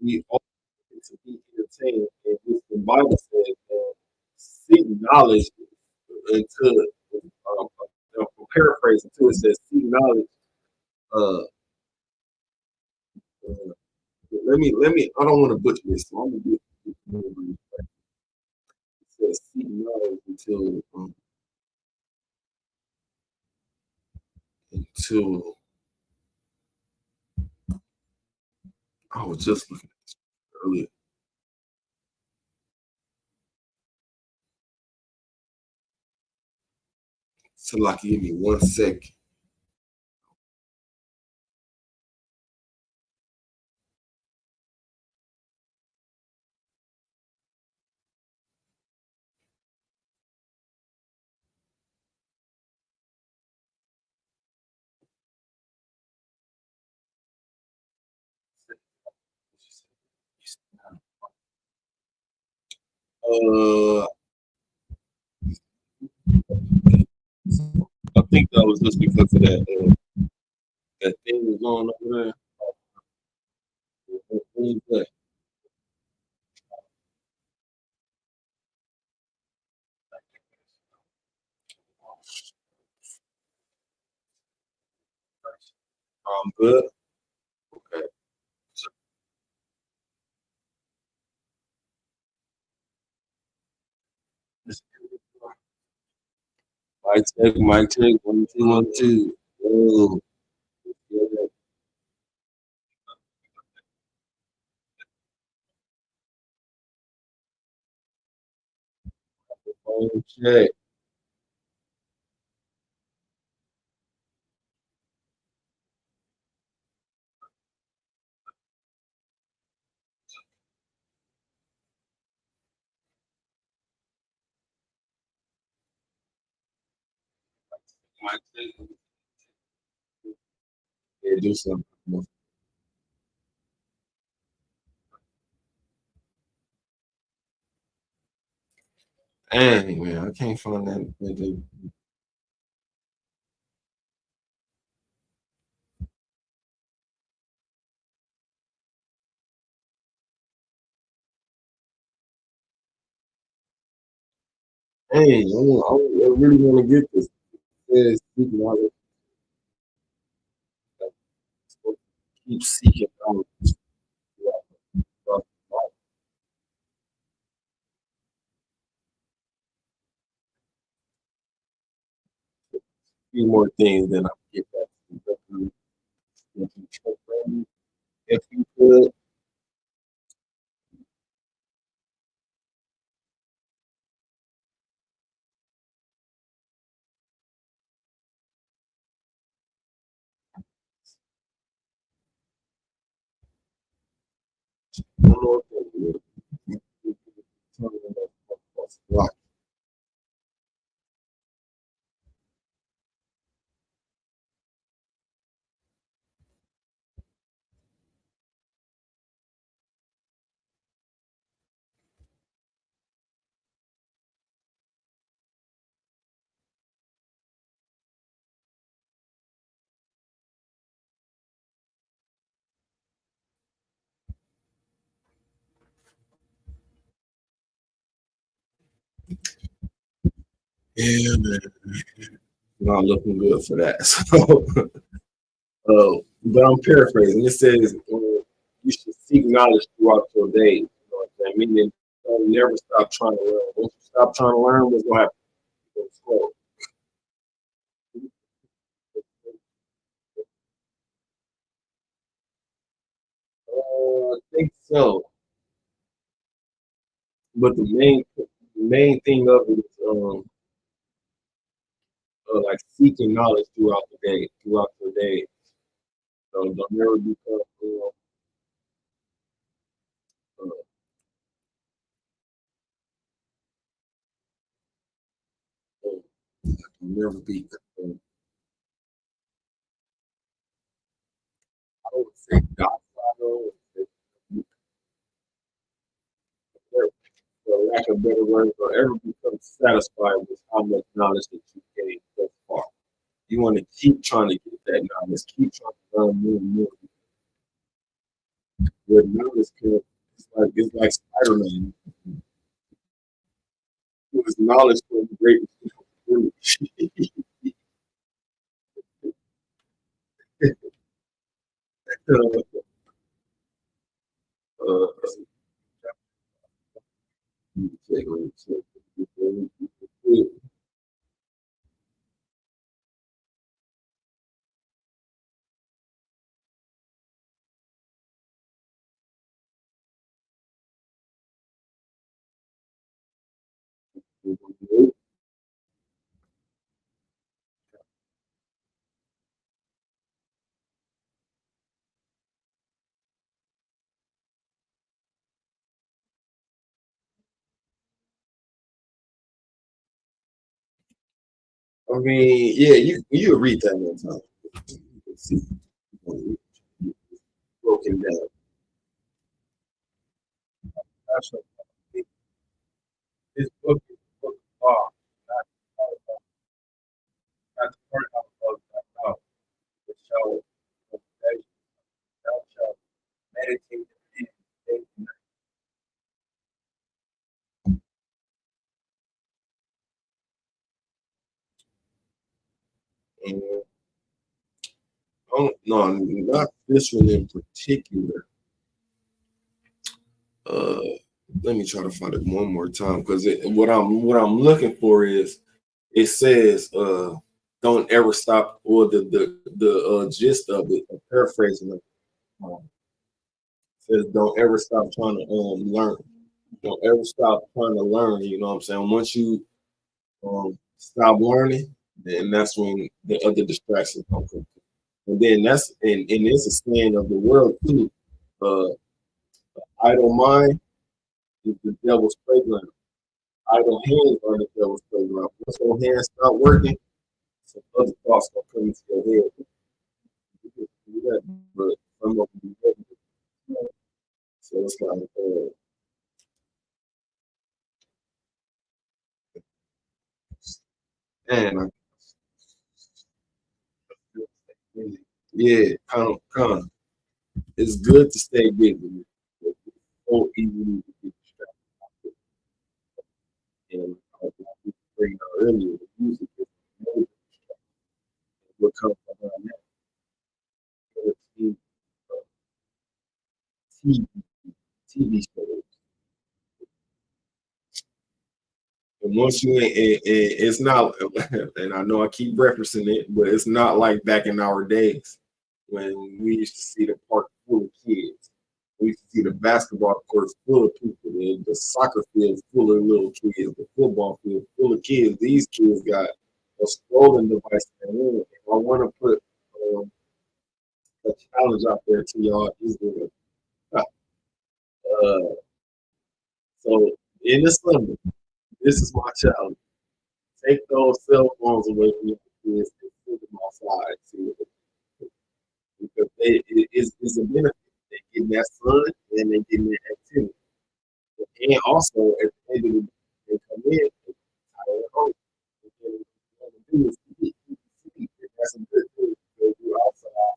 We all look to be entertained, and which the Bible says, seek knowledge until, paraphrase until it says, seek knowledge. Uh, let me. I don't want to butcher this, so I'm gonna get more brief. It says, seek knowledge until I was just looking at this earlier. So, like, give me 1 second. I think that was just because of that thing was going over there. What is that? Good. Okay. Mic check, 1 2 1 2. Oh, yeah. Phone check. Yeah, do something. Dang, man, I can't find that. Hey, I really want to get this. Yeah, speaking of it, keep seeking out. Few more things, then I'll get back to you. If you could, one more thing. Right. Yeah, man. Not looking good for that. So, but I'm paraphrasing. It says you should seek knowledge throughout your day. You know what I'm saying? Meaning, don't never stop trying to learn. Once you stop trying to learn, what's going to happen? You're gonna slow. I think so. But the main thing of it is like seeking knowledge throughout the day, throughout your day. So don't never become uh, don't never be. I would say docile, for lack of better words, or ever become satisfied with how much knowledge that you gained thus far. You want to keep trying to get that knowledge, keep trying to learn more and more. With knowledge, it's like Spider-Man. With his knowledge for the great. uh, I mean, yeah, you read that one time. You can see broken down. Actually, this book is a book of law, not the part of the law, but shall thou shalt meditate in day and night. And no, not this one in particular. Uh, let me try to find it one more time because what I'm looking for is it says don't ever stop, or the gist of it, paraphrasing it, says don't ever stop trying to learn. Don't ever stop trying to learn. You know what I'm saying? Once you stop learning, then that's when the other distractions come from. And then and it's a saying of the world too. Uh, idle mind is the devil's playground. Idle hands are the devil's playground. Once your hands start working, some other thoughts gonna come into your head. You can do that, but some of them be heavy. So it's like, man, yeah, come. It's good to stay busy. It's so easy to get distracted. And like we bring out earlier, the music is more distracting. What comes behind that? TV, TV shows. And once you it's not, and I know I keep referencing it, but it's not like back in our days when we used to see the park full of kids. We used to see the basketball courts full of people, the soccer field full of little kids, the football field full of kids. These kids got a scrolling device in their hand. I want to put a challenge out there to y'all. So in the summer, this is my challenge. Take those cell phones away from your kids and put them outside. See, because it's a benefit. They getting that sun and they getting that activity. And also, at the end of the day, they come in, they tired at home. And then what they do is eat. And that's a good thing because you're outside,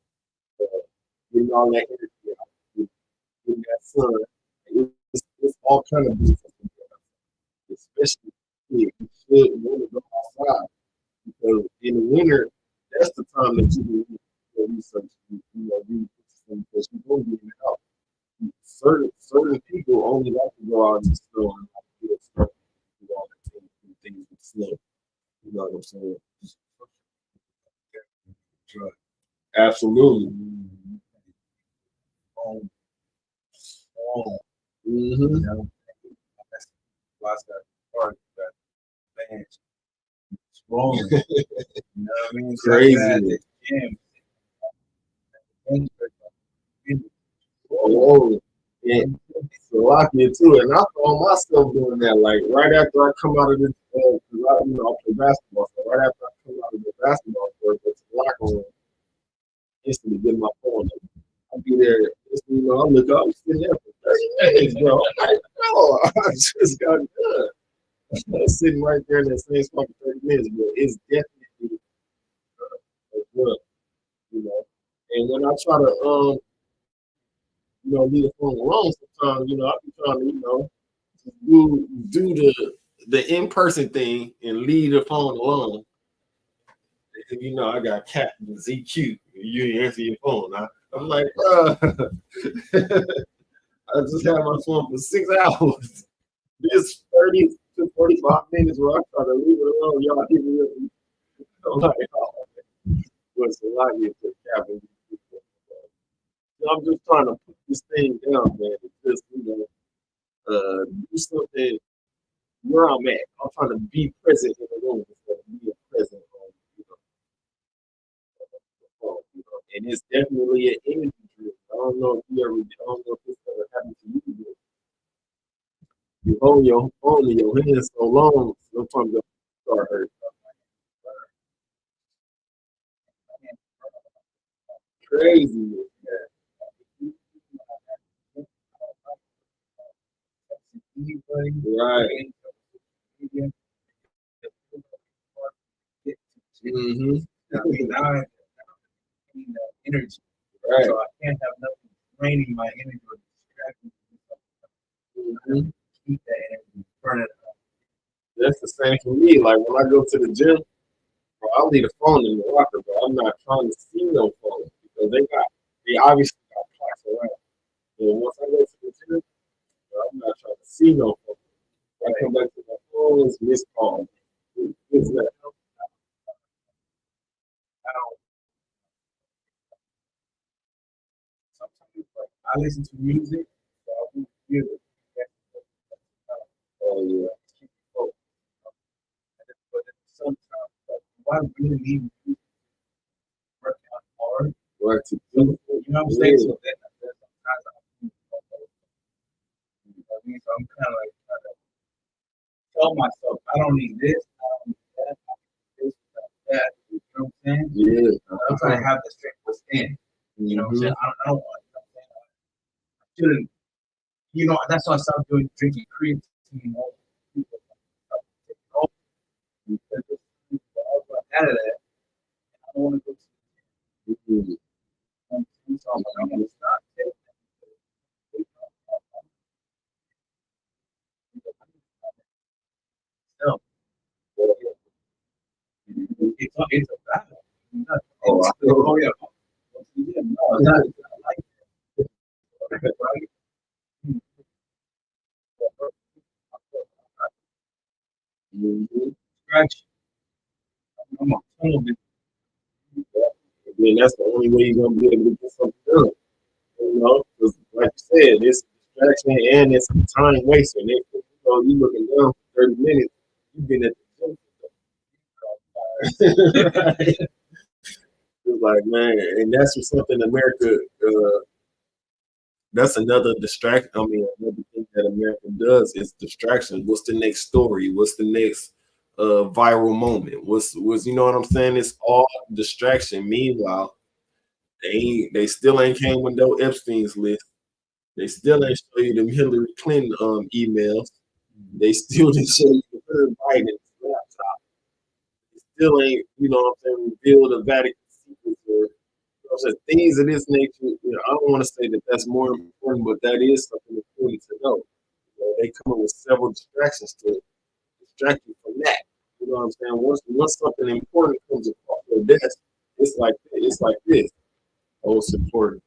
getting all that energy out, getting that sun. It's all kind of benefits, especially kids. You should want to go outside because in the winter, that's the time that you can do research. Read because you go get it out. Certain people only like to go out in the snow and like to get started do all the things with snow. You know what I'm saying? Absolutely. Mm-hmm. Lots of parts that fans rolling. You know what I mean? Crazy. Oh, and Slovakia too. And I found myself doing that. Like right after I come out of this, because I play basketball. So right after I come out of the basketball court, go to the locker room, instantly get my phone. I'll be there. I look up, I'm sitting there for 30 minutes, bro. I'm like, no, I just got done. I'm sitting right there in that same spot for 30 minutes, but it's definitely good, And when I try to, leave the phone alone sometimes, I be trying to, do the in-person thing and leave the phone alone. And, I got Cat and ZQ. You answer your phone. I'm like, I just had my phone for 6 hours. This 30 to 45 minutes where I try to leave it alone. Y'all hit me up. I'm like, what's a lot here to cabin? I'm just trying to put this thing down, man. Just, do something where I'm at. I'm trying to be present in the room instead of being present on, the phone, And it's definitely an energy drip. I don't know if this ever happened to you. You hold your phone in your hands so long, sometimes you'll start hurting. Crazy. Right. Mm-hmm. Now I need energy. Right. So I can't have nothing draining my energy or distracting me. Keep that energy, burn it up. That's the same for me. Like when I go to the gym, I'll leave the phone in the locker, but I'm not trying to see no phone because they obviously got clocks around. And once I go to the gym, I'm not trying to see no phone. When I come back to my phone, it's missed call. It's that. Sometimes I listen to music, so I will feel it. Oh yeah. But sometimes, do I really need to work out hard? Right. You know what I'm saying? So that sometimes I'm kind of like trying to tell myself I don't need this, I don't need that, I don't need this, that. saying? Yeah. I'm trying to have the strength within. You know what I'm saying? I don't want I shouldn't, you know, that's why I stopped drinking creatine. You know, because out of that, I don't want to go to the gym. I'm going to stop taking no. It's a battle. Oh yeah. No, it's not like that. Right? Scratch. I'm a tunnel bit. Then that's the only way you're gonna be able to get something done. You know, because like you said, it's distraction and it's time wasting. You know, you looking down for 30 minutes, you've been at the gym. It's like, man, and that's just something America. That's another distraction. I mean, another thing that America does is distraction. What's the next story? What's the next viral moment? What's you know what I'm saying? It's all distraction. Meanwhile, they still ain't came with no Epstein's list. They still ain't show you them Hillary Clinton emails. They still didn't show you the Biden's laptop. They still ain't, you know what I'm saying, reveal the Vatican secrets or things of this nature. You know, I don't want to say that that's more important, but that is something important to know. You know, they come up with several distractions to distract you from that. You know what I'm saying? Once something important comes across your desk, it's like this. Oh, it's important.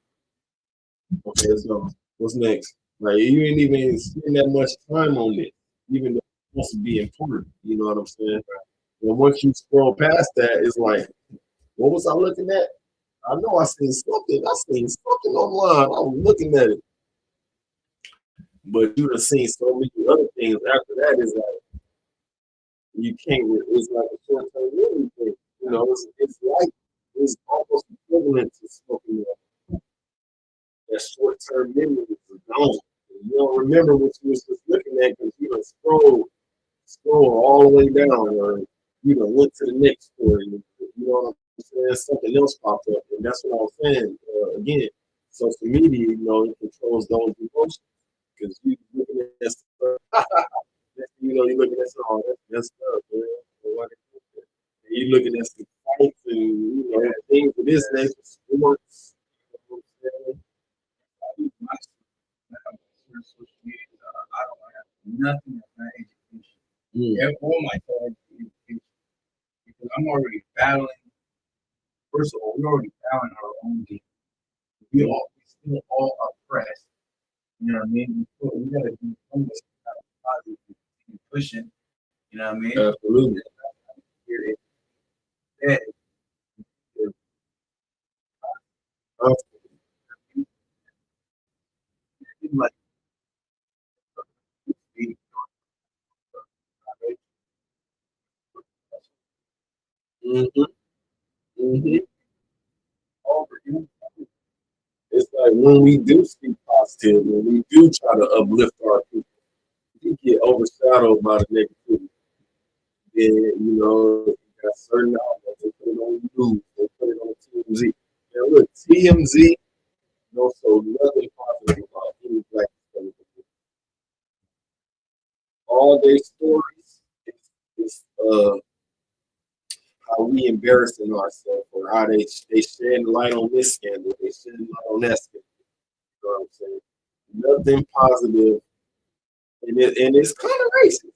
Okay, let's go. What's next? Like you ain't even spend that much time on it, even though it's supposed to be important. You know what I'm saying? And once you scroll past that, it's like, what was I looking at? I know I seen something. I seen something online. I was looking at it. But you have seen so many other things after that. Is like you can't. It's like a short-term memory thing. You know, it's almost equivalent to smoking. That short-term memory is gone. You don't remember what you was just looking at because you scroll all the way down, or went to the next story. You know what I'm saying? Something else popped up, and that's what I was saying. Again, social media, it controls those emotions because you looking at stuff. You're looking at some that's stuff, man. And you looking at some fights and things of this nature, sports. Social media, I don't have nothing of my education. All my thoughts education. Because I'm already battling. First of all, we're already battling our own game. We still all oppressed. You know what I mean? We gotta do something positive and pushing. You know what I mean? Absolutely. Like It's like when we do speak positive, when we do try to uplift our people, we get overshadowed by the negativity. Then, you got certain outlets, they put it on news, they put it on TMZ. Now look, TMZ don't show nothing positive about any black people. All their stories is how we embarrassing ourselves, or how they shed light on this scandal, they shed light on that scandal. You know what I'm saying? Nothing positive, and it's kind of racist,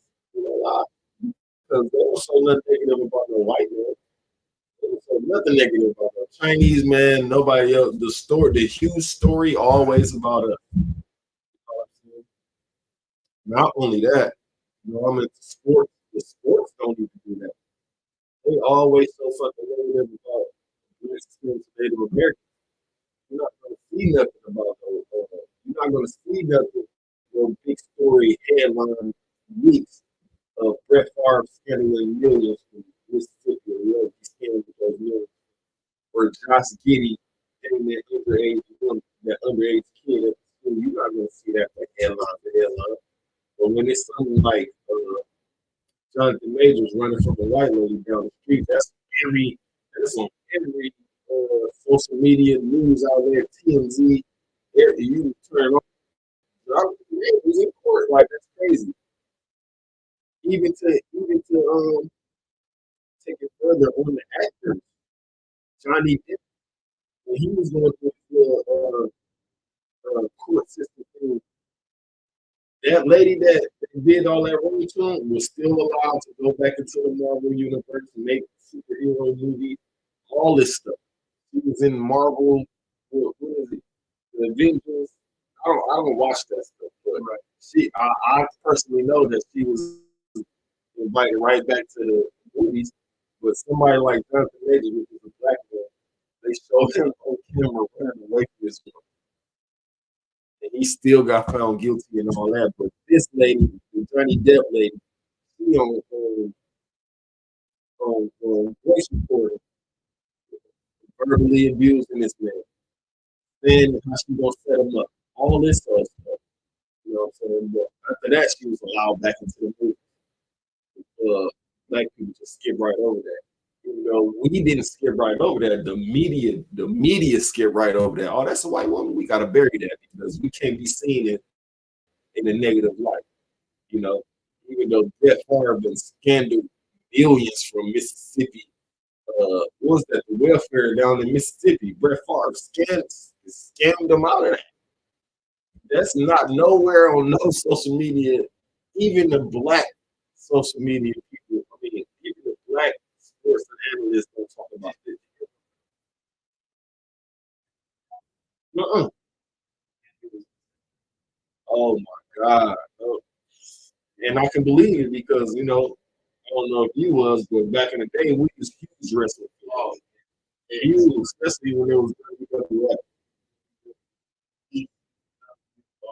because they don't show nothing negative about no white man. They don't show nothing negative about no Chinese man, nobody else. The huge story always about us. You know what I'm saying? Not only that, I'm into sports. The sports don't even do that. They always show something negative about Native Americans. You're not going to see nothing about those. You're not going to see nothing. Big story headline weeks of Brett Favre scamming millions from Mississippi, or he's scamming those millions, or Josh Giddey getting that underage kid at school. You're not going to see that for headline to headline. But when it's something like Jonathan Majors running from a white lady down the street, that's It's on every social media news outlet, TMZ. You turn on. It was in court. Like, that's crazy. Even to take it further on the actor, Johnny Depp, when he was going through the court system thing, that lady that did all that wrong to him was still allowed to go back into the Marvel universe and make superhero movies, all this stuff. She was in Marvel, what is it? The Avengers. I don't watch that stuff, but I personally know that she was invited right back to the movies. But somebody like Jonathan Majors, which is a black man, they showed him on camera running away from this woman. And he still got found guilty and all that. But this lady, the Johnny Depp lady, she on voice recording, verbally abusing this man. Then how she gonna set him up? All this other stuff. You know what I'm saying? But after that, she was allowed back into the movie. Black people just skip right over that. You know, we didn't skip right over that. The media skipped right over that. Oh, that's a white woman. We gotta bury that because we can't be seen it in a negative light. You know, even though Brett Favre been scandaled millions from Mississippi. What was that? The welfare down in Mississippi. Brett Favre scammed them out of that. That's not nowhere on no social media. Even the black social media people, I mean, even the black sports analysts don't talk about this. Oh my God. No. And I can believe it because, you know, I don't know if you was, but back in the day, we was huge wrestling. Huge, especially when it was WWE.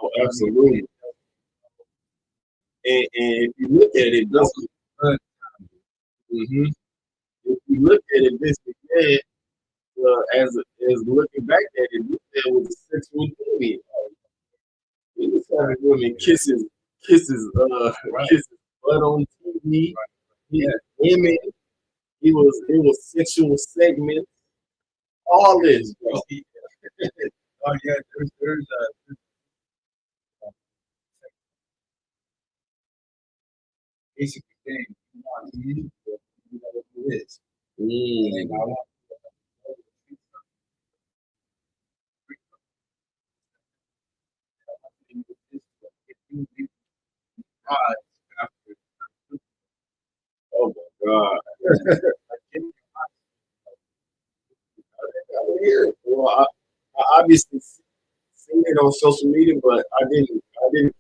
Oh, absolutely. And if you look at it, doesn't. If you look at it, this again, as looking back at it, it was a sexual movie. He was having women kisses butt on TV. He had women. It was sexual segments. All this, bro. Oh yeah, there's basic thing. You want to use it, you know what it is. And I want Oh my God. Well, I obviously seen it on social media, but I didn't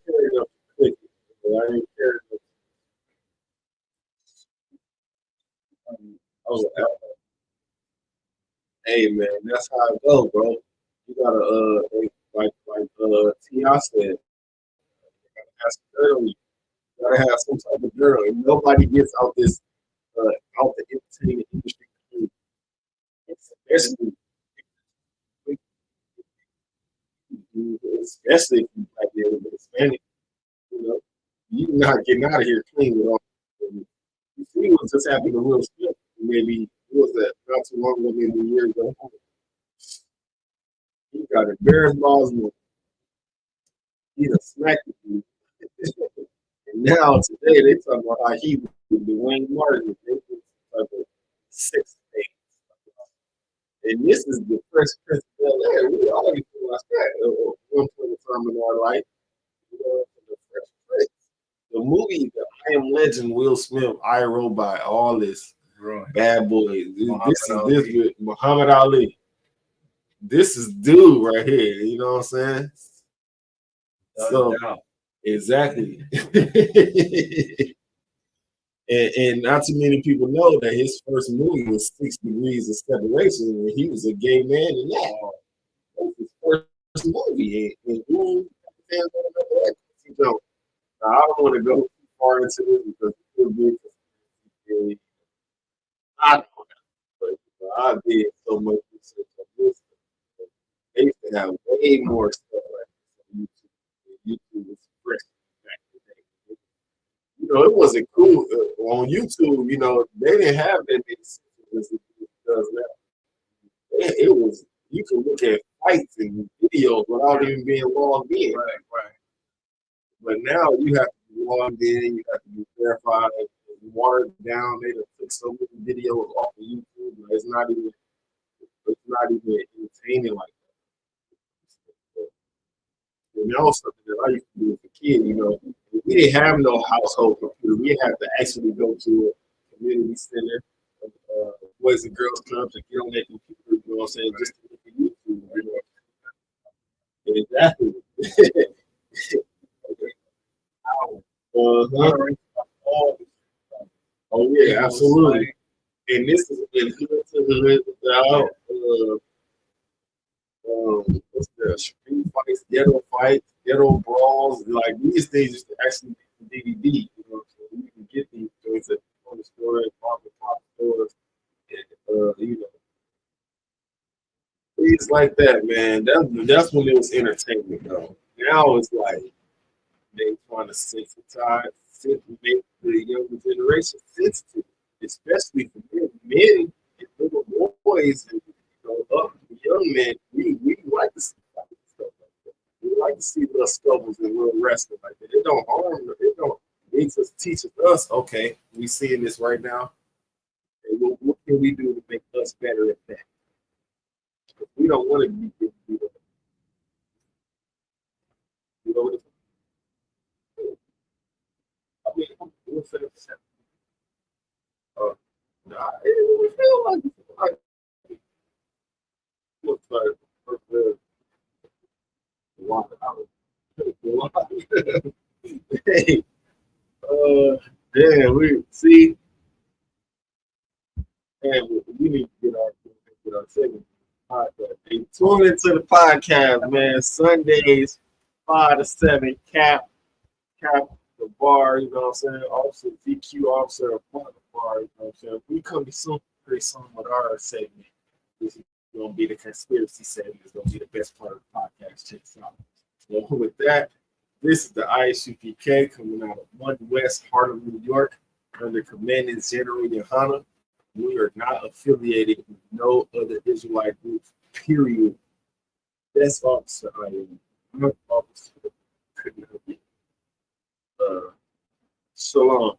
care enough to click it. I didn't care enough. I was hey man, that's how it goes, bro. You gotta like T.I. said, you gotta have some girl. You gotta have some type of girl. And nobody gets out this out the entertainment industry, especially if you like the Hispanic. You know, you not getting out of here clean with all. You see what just happened to Will Smith? Maybe what was that? Not too long ago, maybe a year ago. He got embarrassed balls and he done smacked you. And now today they talking about how he was Dwayne Martin. They did some type of sex thing. And this is the first Prince of Bel-Air. We already feel like that at one point in time in our life. You know, the Fresh Prince. The movie, the I Am Legend, Will Smith, I Robot, all this. Right. Bad Boy. This with Muhammad Ali. This is dude right here. You know what I'm saying? So exactly. and not too many people know that his first movie was 6 Degrees of Separation, and he was a gay man in that. That was his first movie. And now, I don't want to go too far into this because it could be. I don't know. But I did so much research on this. They used to have way more stuff like this on YouTube. YouTube was fresh back in the day. You know, it wasn't cool on YouTube. You know, they didn't have that many because it was, you can look at fights and videos without even being logged in. Right. But now you have to be logged in, you have to be verified, watered down. They took so many videos off of YouTube, but it's not even entertaining like that. You know, something that I used to do as a kid, you know, we didn't have no household computer. We had to actually go to a community center, Boys and Girls Clubs, and get on that computer, you know what I'm saying, just to look at YouTube, you know. Exactly. Oh yeah, absolutely. And this is in hood to hood without what's the street fights, ghetto brawls. Like these things used to actually be DVD, you know, so you can get these things at on the store, at pop stores, and you know, things like that, man. That's when it was entertainment though. Now it's like they trying to make the younger generation sensitive, especially for men and little boys and up young men. We like to see stuff like that. We like to see little scuffles and little wrestling like that. It don't harm. It don't. It just teaches us. Okay, we seeing this right now. And what can we do to make us better at that? We don't want to be beat up. You know what I'm saying? I mean, we'll set up nah, it feel looks like hey, damn, we see, and we need to get our segment podcast. Hey, tune into the podcast, man. Sundays, 5 to 7, cap the bar, you know what I'm saying? Officer DQ, officer upon the bar, you know what I'm saying? We come to soon, pretty soon with our segment. This is going to be the conspiracy segment. It's going to be the best part of the podcast. Check this out. So with that, this is the ISUPK coming out of 1 West Harlem, New York, under Commanding General Yohana. We are not affiliated with no other Israelite groups, period. That's officer I am. I'm an officer. Shalom.